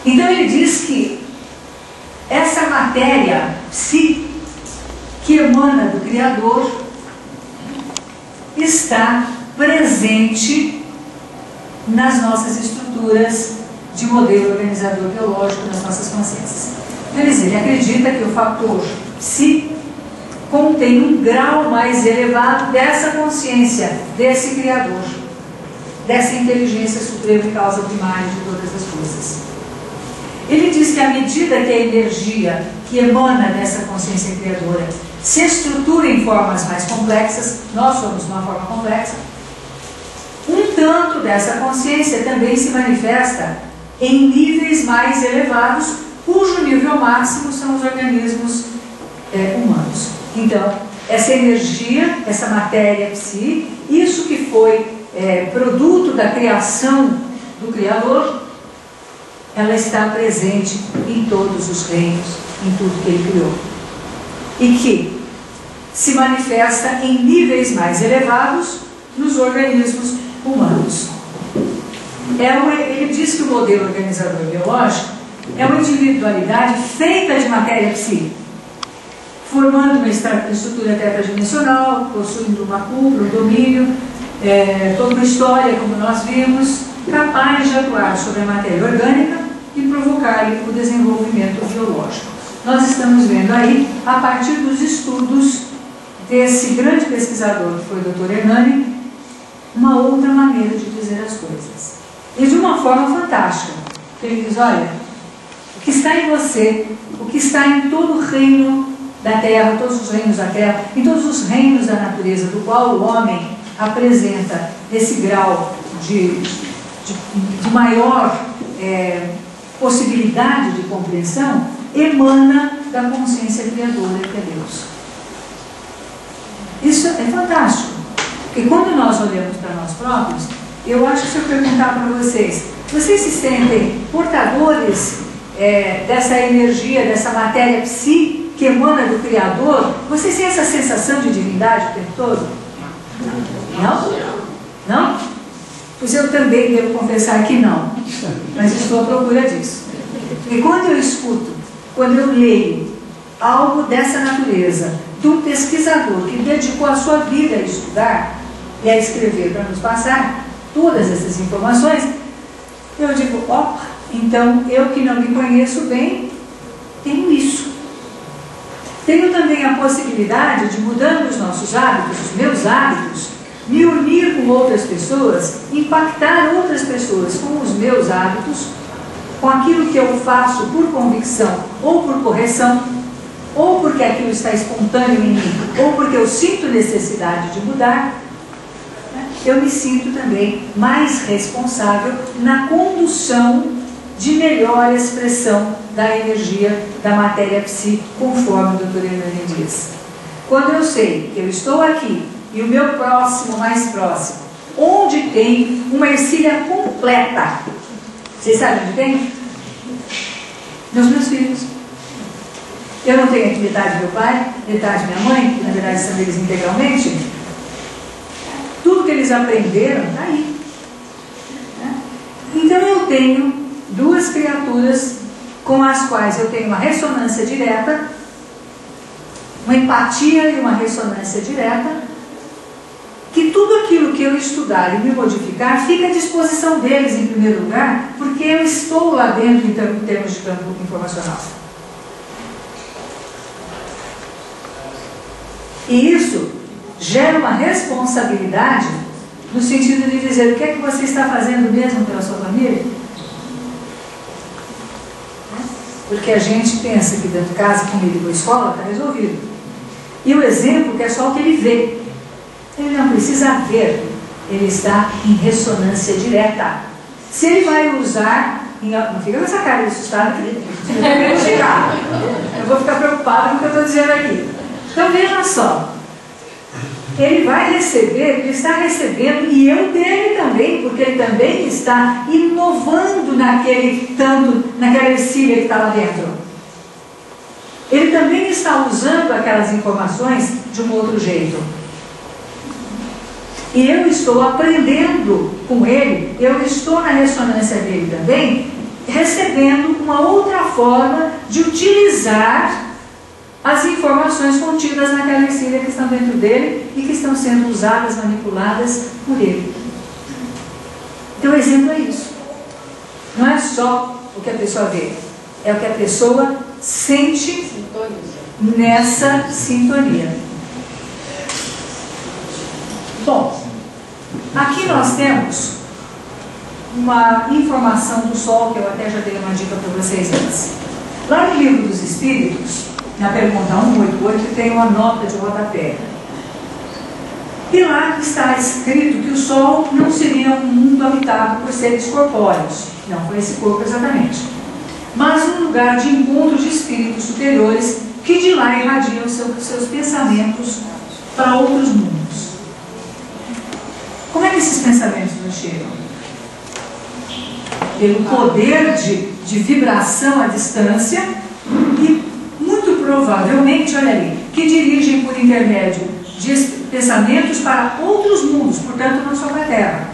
Então ele diz que essa matéria psi, que emana do Criador, está presente nas nossas estruturas de modelo organizador biológico, nas nossas consciências. Quer dizer, ele acredita que o fator psi contém um grau mais elevado dessa consciência, desse Criador, dessa inteligência suprema e causa primária de todas as coisas. Ele diz que à medida que a energia que emana dessa consciência criadora se estrutura em formas mais complexas, nós somos uma forma complexa, um tanto dessa consciência também se manifesta em níveis mais elevados, cujo nível máximo são os organismos humanos. Então, essa energia, essa matéria psi, isso que foi produto da criação do Criador, ela está presente em todos os reinos, em tudo que ele criou. E que se manifesta em níveis mais elevados nos organismos humanos. Ele diz que o modelo organizador biológico é uma individualidade feita de matéria psi, formando uma estrutura tetradimensional, possuindo uma cúpula, um domínio, toda uma história, como nós vimos, capaz de atuar sobre a matéria orgânica e provocar o desenvolvimento biológico. Nós estamos vendo aí, a partir dos estudos desse grande pesquisador, que foi o Dr. Hernani, uma outra maneira de dizer as coisas. E de uma forma fantástica. Ele diz, olha, o que está em você, o que está em todo o reino da Terra, todos os reinos da Terra, em todos os reinos da natureza, do qual o homem apresenta esse grau de maior possibilidade de compreensão, emana da consciência criadora que é Deus. Isso é fantástico, porque quando nós olhamos para nós próprios, eu acho que se eu perguntar para vocês, vocês se sentem portadores dessa energia, dessa matéria psi que emana do Criador? Vocês têm essa sensação de divindade o tempo todo? Não? Não? Pois eu também devo confessar que não, mas estou à procura disso. E quando eu escuto, quando eu leio algo dessa natureza, de um pesquisador que dedicou a sua vida a estudar e a escrever para nos passar todas essas informações, eu digo, opa, então eu que não me conheço bem, tenho isso. Tenho também a possibilidade de, mudando os nossos hábitos, os meus hábitos, me unir com outras pessoas, impactar outras pessoas com os meus hábitos, com aquilo que eu faço por convicção ou por correção, ou porque aquilo está espontâneo em mim, ou porque eu sinto necessidade de mudar. Eu me sinto também mais responsável na condução de melhor expressão da energia da matéria psi, conforme o Dr. Hernani diz. Quando eu sei que eu estou aqui e o meu próximo mais próximo, onde tem uma ercília completa, vocês sabem onde tem? Nos meus filhos. Eu não tenho aqui metade do meu pai, metade da minha mãe, que na verdade são eles integralmente. Tudo que eles aprenderam está aí. Então eu tenho duas criaturas com as quais eu tenho uma ressonância direta, uma empatia e uma ressonância direta, que tudo aquilo que eu estudar e me modificar fica à disposição deles em primeiro lugar, porque eu estou lá dentro em termos de campo informacional. E isso gera uma responsabilidade no sentido de dizer o que é que você está fazendo mesmo pela sua família. Porque a gente pensa que dentro de casa, comida e boa escola está resolvido. E o exemplo que é só o que ele vê. Ele não precisa ver, ele está em ressonância direta. Se ele vai usar, não fica com essa cara de assustado aqui, você vai querer chegar. Eu vou ficar preocupado com o que eu estou dizendo aqui. Então veja só, ele vai receber, ele está recebendo, e eu dele também, porque ele também está inovando naquela ercília que está lá dentro. Ele também está usando aquelas informações de um outro jeito. E eu estou aprendendo com ele, eu estou na ressonância dele também, recebendo uma outra forma de utilizar as informações contidas naquela ercília que estão dentro dele e que estão sendo usadas, manipuladas por ele. Então o exemplo é isso. Não é só o que a pessoa vê, é o que a pessoa sente nessa sintonia. Bom, aqui nós temos uma informação do Sol, que eu até já dei uma dica para vocês antes. Lá no Livro dos Espíritos, na pergunta 188, tem uma nota de rodapé. E lá está escrito que o Sol não seria um mundo habitado por seres corpóreos. Não foi esse corpo exatamente. Mas um lugar de encontro de espíritos superiores que de lá irradiam seus pensamentos para outros mundos. Como é que esses pensamentos nos chegam? Pelo poder de vibração à distância e, muito provavelmente, olha ali, que dirigem por intermédio de pensamentos para outros mundos, portanto não sobre a Terra,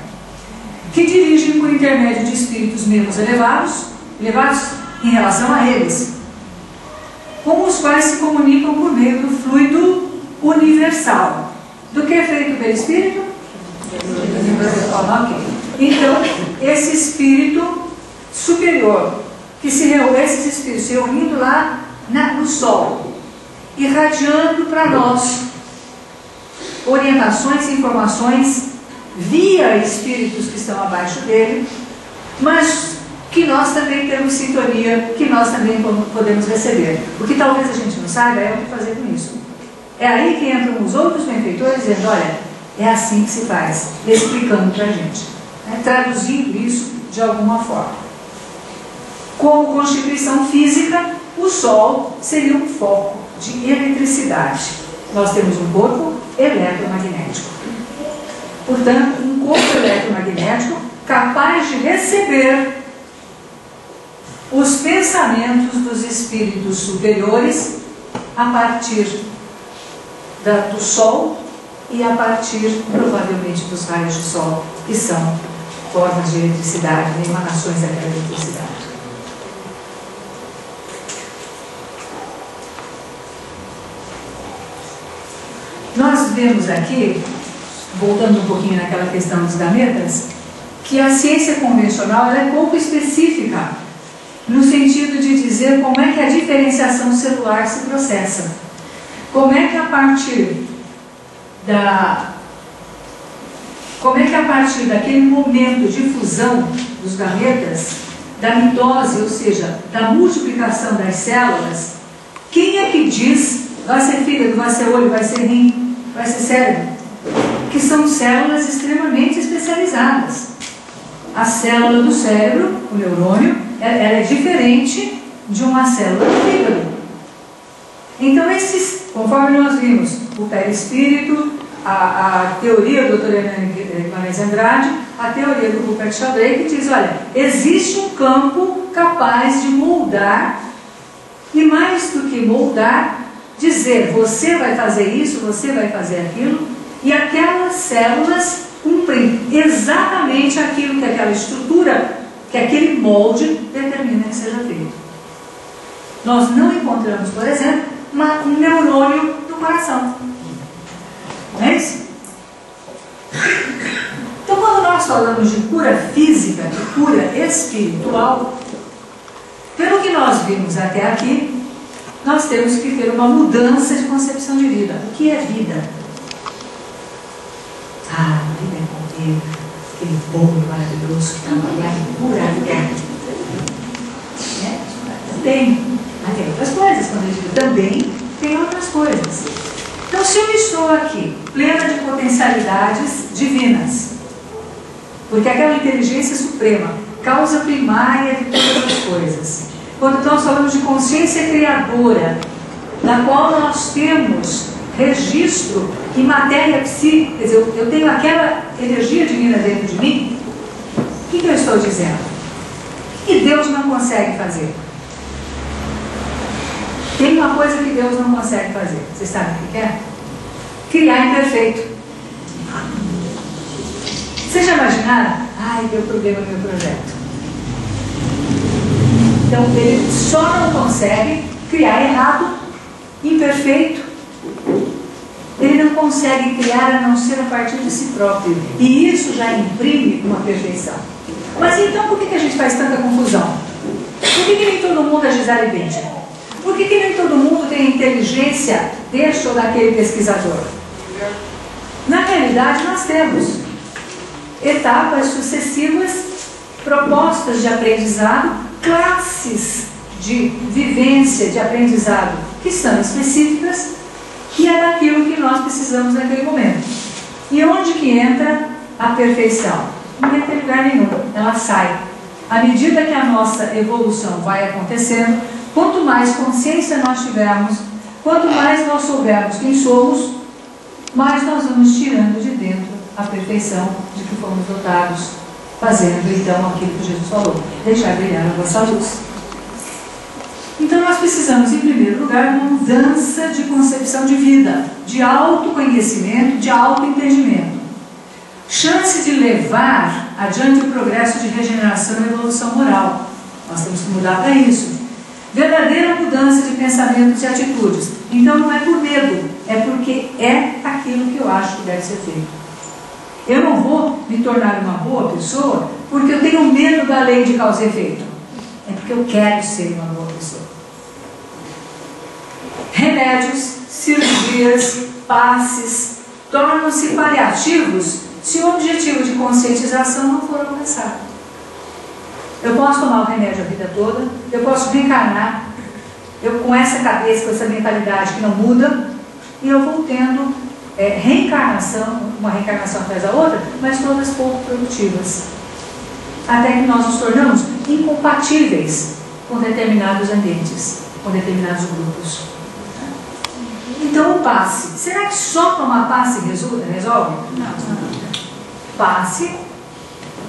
que dirigem por intermédio de espíritos menos elevados em relação a eles, com os quais se comunicam por meio do fluido universal. Do que é feito pelo espírito? Então, esse espírito superior, esses espíritos se reunindo lá no Sol, irradiando para nós orientações e informações via espíritos que estão abaixo dele, mas que nós também temos sintonia, que nós também podemos receber. O que talvez a gente não saiba é o que fazer com isso. É aí que entram os outros benfeitores dizendo, olha, é assim que se faz, explicando para a gente, né? Traduzindo isso de alguma forma. Com constituição física, o Sol seria um foco de eletricidade. Nós temos um corpo eletromagnético. Portanto, um corpo eletromagnético capaz de receber os pensamentos dos espíritos superiores a partir do Sol e a partir, provavelmente, dos raios de Sol, que são formas de eletricidade, emanações daquela eletricidade. Nós vemos aqui, voltando um pouquinho naquela questão dos gametas, que a ciência convencional ela é pouco específica, no sentido de dizer como é que a diferenciação celular se processa. Como é que a partir daquele momento de fusão dos gametas, da mitose, ou seja, da multiplicação das células, quem é que diz vai ser fígado, vai ser olho, vai ser rim, vai ser cérebro? Que são células extremamente especializadas. A célula do cérebro, o neurônio, ela é diferente de uma célula do fígado. Então, conforme nós vimos, o perispírito, a teoria do Dr. Hernani Guimarães Andrade, a teoria do Rupert Sheldrake, que diz, olha, existe um campo capaz de moldar, e mais do que moldar, dizer, você vai fazer isso, você vai fazer aquilo, e aquelas células cumprem exatamente aquilo que aquela estrutura, que aquele molde determina que seja feito. Nós não encontramos, por exemplo, um neurônio no coração. Não é isso? Então, quando nós falamos de cura física, de cura espiritual, pelo que nós vimos até aqui, nós temos que ter uma mudança de concepção de vida. O que é vida? Ah, vida é comer aquele bolo maravilhoso que trabalhar em pura vida. Tem outras coisas, quando eu digo também, tem outras coisas. Então, se eu estou aqui, plena de potencialidades divinas, Porque aquela inteligência suprema, causa primária de todas as coisas. Quando nós falamos de consciência criadora, na qual nós temos registro em matéria psíquica, quer dizer, eu tenho aquela energia divina dentro de mim, o que eu estou dizendo? Que Deus não consegue fazer. Tem uma coisa que Deus não consegue fazer. Vocês sabem o que é? Criar imperfeito. Vocês já imaginaram? Ai, deu problema no meu projeto. Então, ele só não consegue criar errado, imperfeito. Ele não consegue criar a não ser a partir de si próprio. E isso já imprime uma perfeição. Mas então, por que a gente faz tanta confusão? Por que nem todo mundo é Gisele Bündchen? Por que nem todo mundo tem a inteligência deste ou daquele pesquisador? Na realidade, nós temos etapas sucessivas, propostas de aprendizado, classes de vivência, de aprendizado que são específicas, que é daquilo que nós precisamos naquele momento. E onde que entra a perfeição? Não entra em lugar nenhum, ela sai. À medida que a nossa evolução vai acontecendo, quanto mais consciência nós tivermos, quanto mais nós soubermos quem somos, mais nós vamos tirando de dentro a perfeição de que fomos dotados, fazendo então aquilo que Jesus falou, deixar brilhar a vossa luz. Então nós precisamos, em primeiro lugar, uma mudança de concepção de vida, de autoconhecimento, de autoentendimento. Chance de levar adiante o progresso de regeneração e evolução moral. Nós temos que mudar para isso. Verdadeira mudança de pensamentos e atitudes. Então não é por medo, é porque é aquilo que eu acho que deve ser feito. Eu não vou me tornar uma boa pessoa porque eu tenho medo da lei de causa e efeito. É porque eu quero ser uma boa pessoa. Remédios, cirurgias, passes tornam-se paliativos se o objetivo de conscientização não for alcançado. Eu posso tomar o remédio a vida toda, eu posso reencarnar, eu com essa cabeça, com essa mentalidade que não muda, e eu vou tendo reencarnação, uma reencarnação atrás da outra, mas todas pouco produtivas. Até que nós nos tornamos incompatíveis com determinados ambientes, com determinados grupos. Então o passe, será que só tomar passe resolve? Não. Passe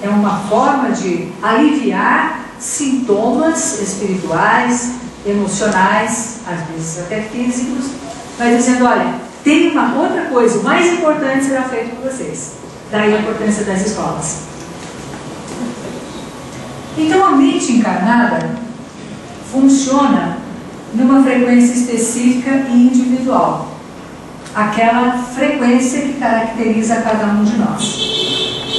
é uma forma de aliviar sintomas espirituais, emocionais, às vezes até físicos, mas dizendo, olha, tem uma outra coisa, o mais importante será feito por vocês. Daí a importância das escolas. Então a mente encarnada funciona numa frequência específica e individual. Aquela frequência que caracteriza cada um de nós.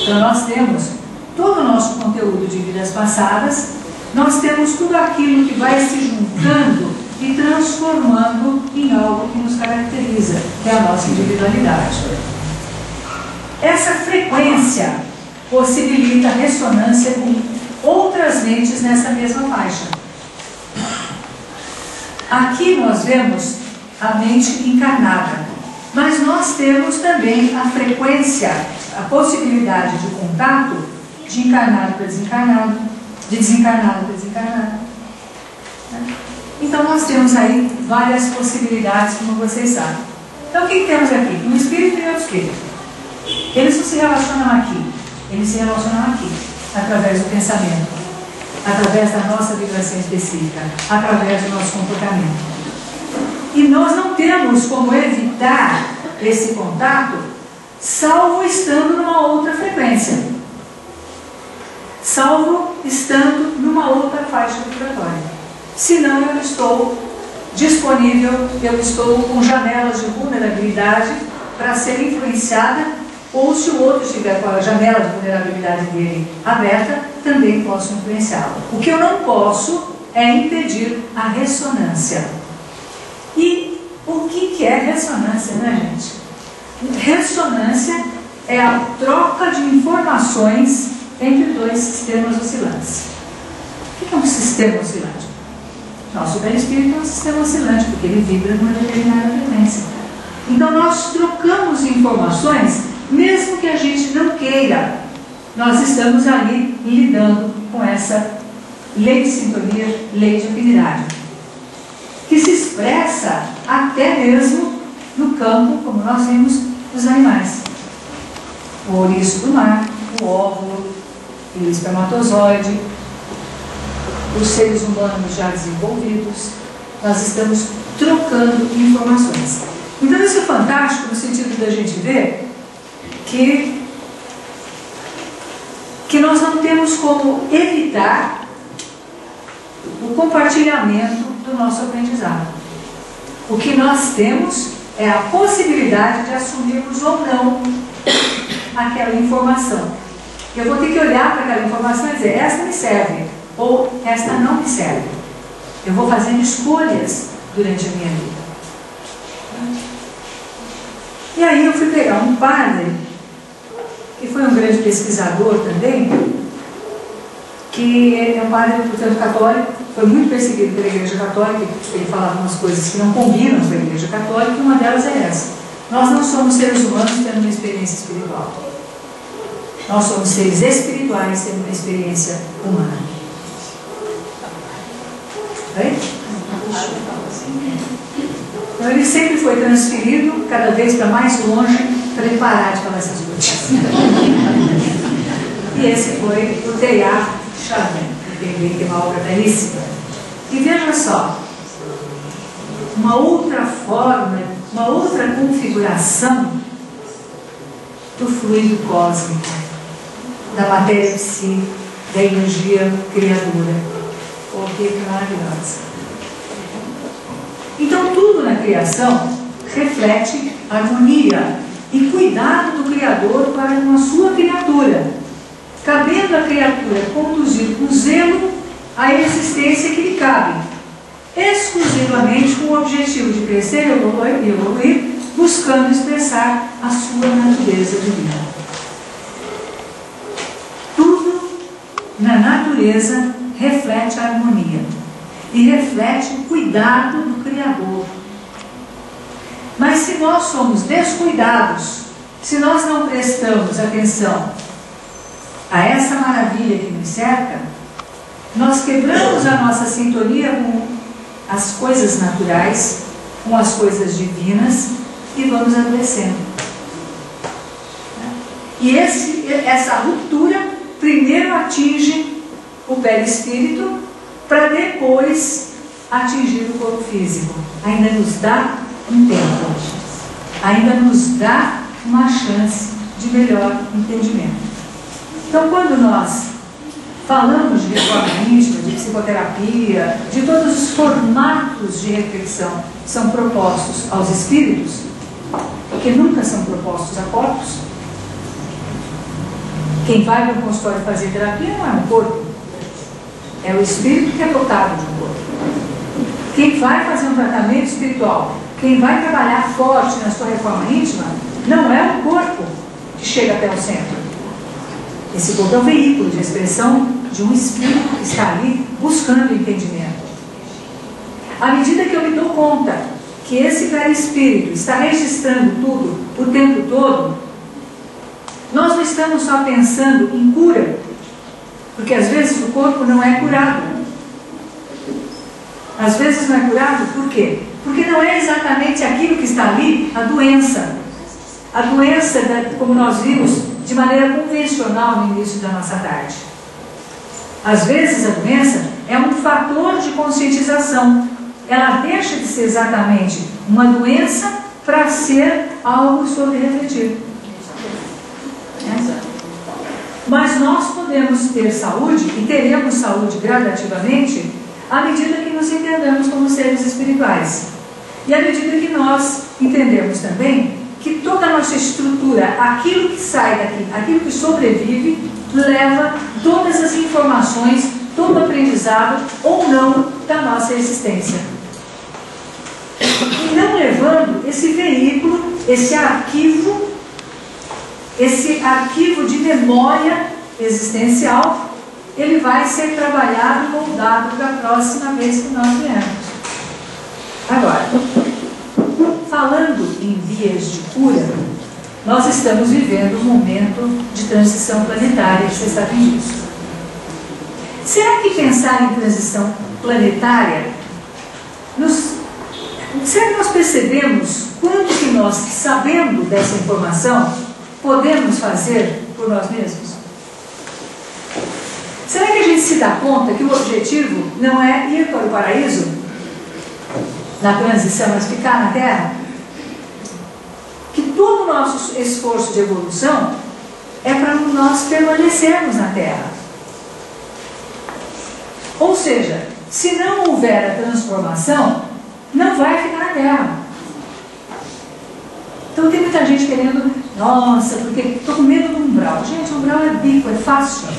Então nós temos todo o nosso conteúdo de vidas passadas, nós temos tudo aquilo que vai se juntando e transformando em algo que nos caracteriza, que é a nossa individualidade. Essa frequência possibilita ressonância com outras mentes nessa mesma faixa. Aqui nós vemos a mente encarnada, mas nós temos também a frequência, a possibilidade de contato de encarnado para desencarnado, de desencarnado para desencarnado. Então nós temos aí várias possibilidades, como vocês sabem. Então o que temos aqui? Um espírito e outro espírito. Eles não se relacionam aqui, eles se relacionam aqui, através do pensamento, através da nossa vibração específica, através do nosso comportamento. E nós não temos como evitar esse contato, salvo estando numa outra frequência, salvo estando numa outra faixa vibratória. Senão eu estou disponível, eu estou com janelas de vulnerabilidade para ser influenciada, ou se o outro estiver com a janela de vulnerabilidade dele aberta, também posso influenciá-lo. O que eu não posso é impedir a ressonância. E o que é ressonância, né, gente? Ressonância é a troca de informações entre dois sistemas oscilantes. O que é um sistema oscilante? Nosso perispírito é um sistema oscilante, porque ele vibra numa determinada frequência. Então nós trocamos informações, mesmo que a gente não queira. nós estamos ali lidando com essa lei de sintonia, lei de afinidade, que se expressa até mesmo no campo, como nós vimos, dos animais. O ouriço do mar, o óvulo, o espermatozoide, os seres humanos já desenvolvidos, nós estamos trocando informações. Então isso é fantástico no sentido da gente ver que nós não temos como evitar o compartilhamento do nosso aprendizado. O que nós temos é a possibilidade de assumirmos ou não aquela informação. Eu vou ter que olhar para aquela informação e dizer, esta me serve, ou esta não me serve. Eu vou fazendo escolhas durante a minha vida. E aí eu fui pegar um padre, que foi um grande pesquisador também, que é um padre, portanto, católico, foi muito perseguido pela Igreja Católica, ele falava umas coisas que não combinam com a Igreja Católica, e uma delas é essa. Nós não somos seres humanos tendo uma experiência espiritual. Nós somos seres espirituais tendo uma experiência humana. Oi? Então ele sempre foi transferido cada vez para mais longe para ele parar de falar essas coisas. E esse foi o Teilhard de Chardin, que tem uma obra belíssima. E veja só, uma outra forma, uma outra configuração do fluido cósmico, da matéria psi, da energia criadora. Oh, que maravilhosa! Então tudo na criação reflete harmonia e cuidado do Criador para com a sua criatura, cabendo à criatura conduzir com zelo a existência que lhe cabe, exclusivamente com o objetivo de crescer e evoluir, buscando expressar a sua natureza divina. Tudo na natureza reflete a harmonia e reflete o cuidado do Criador. Mas se nós somos descuidados, se nós não prestamos atenção a essa maravilha que nos cerca, nós quebramos a nossa sintonia com as coisas naturais, com as coisas divinas, e vamos adoecendo. E essa ruptura primeiro atinge o perispírito, para depois atingir o corpo físico. Ainda nos dá um tempo, ainda nos dá uma chance de melhor entendimento. Então, quando nós falamos de reforma íntima, de psicoterapia, de todos os formatos de reflexão que são propostos aos espíritos, que nunca são propostos a corpos, quem vai para o consultório fazer terapia não é o corpo, é o espírito que é dotado de um corpo. Quem vai fazer um tratamento espiritual, quem vai trabalhar forte na sua reforma íntima, não é o corpo que chega até o centro. Esse corpo é um veículo de expressão de um espírito que está ali buscando entendimento. À medida que eu me dou conta que esse perispírito está registrando tudo o tempo todo, nós não estamos só pensando em cura, porque às vezes o corpo não é curado. Às vezes não é curado, por quê? Porque não é exatamente aquilo que está ali, a doença. A doença, como nós vimos, de maneira convencional no início da nossa tarde. Às vezes a doença é um fator de conscientização. Ela deixa de ser exatamente uma doença para ser algo sobre refletir. Mas nós podemos ter saúde e teremos saúde gradativamente à medida que nos entendemos como seres espirituais. E à medida que nós entendemos também que toda a nossa estrutura, aquilo que sai daqui, aquilo que sobrevive, leva todas as informações, todo o aprendizado ou não da nossa existência. E não levando esse veículo, esse arquivo de memória existencial, ele vai ser trabalhado e moldado para a próxima vez que nós viermos. Agora, falando em vias de cura, nós estamos vivendo um momento de transição planetária, vocês sabem disso. Será que pensar em transição planetária, será que nós percebemos quanto que nós, sabendo dessa informação, podemos fazer por nós mesmos? Será que a gente se dá conta que o objetivo não é ir para o paraíso, na transição, mas ficar na Terra? Que todo o nosso esforço de evolução é para nós permanecermos na Terra. Ou seja, se não houver a transformação, não vai ficar na Terra. Então tem muita gente querendo, nossa, porque estou com medo do umbral. Gente, o umbral é bico, é fácil.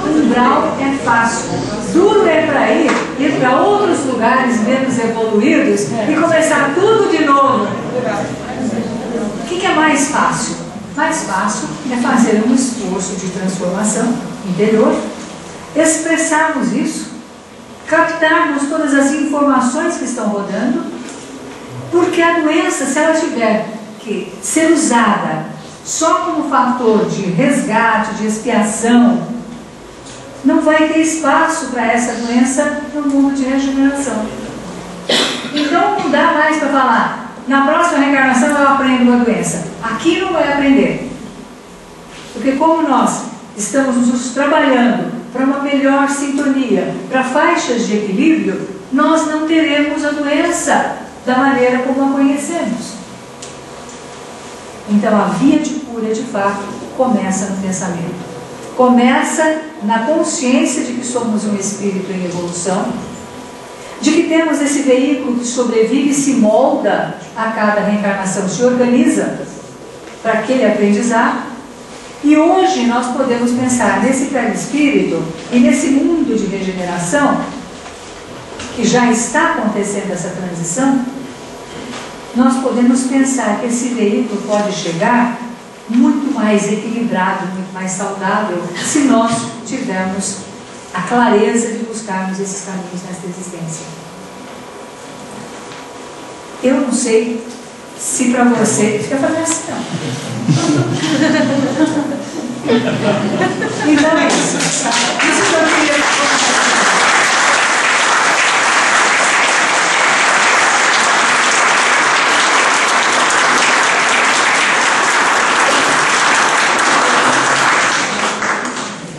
O umbral é fácil. Duro é para ir para outros lugares menos evoluídos e começar tudo de novo. O que é mais fácil? Mais fácil é fazer um esforço de transformação interior, expressarmos isso, captarmos todas as informações que estão rodando, porque a doença, se ela tiver que ser usada só como fator de resgate, de expiação, não vai ter espaço para essa doença no mundo de regeneração. Então não dá mais para falar, na próxima reencarnação eu aprendo a doença. Aqui não vai aprender. Porque como nós estamos nos trabalhando para uma melhor sintonia, para faixas de equilíbrio, nós não teremos a doença da maneira como a conhecemos. Então a via de cura, de fato, começa no pensamento. Começa na consciência de que somos um espírito em evolução, de que temos esse veículo que sobrevive e se molda a cada reencarnação, se organiza para aquele aprendizado. E hoje nós podemos pensar nesse perispírito e nesse mundo de regeneração, que já está acontecendo essa transição, nós podemos pensar que esse veículo pode chegar muito mais equilibrado, muito mais saudável, se nós tivermos a clareza de buscarmos esses caminhos nesta existência. Eu não sei se para você... Fica fazendo assim, não. Então é isso. Isso que eu queria...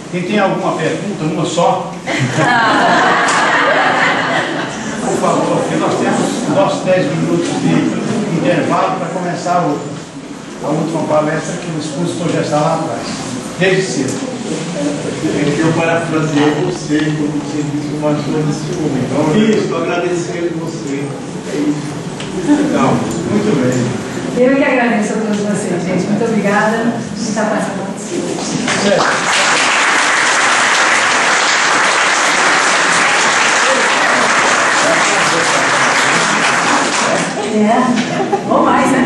Quem tem alguma pergunta, uma só? Por favor, porque nós temos nossos 10 minutos de intervalo para começar a última palestra, que o expositor já está lá atrás, desde cedo. Eu parafraseei você como tinha visto uma coisa desse filme. Então, eu estou agradecendo você. É isso. Legal. Muito bem. Eu que agradeço a todos vocês, gente. Muito obrigada por estar passando. Ou mais, né?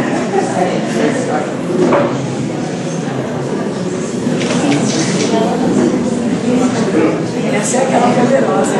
Essa é aquela poderosa.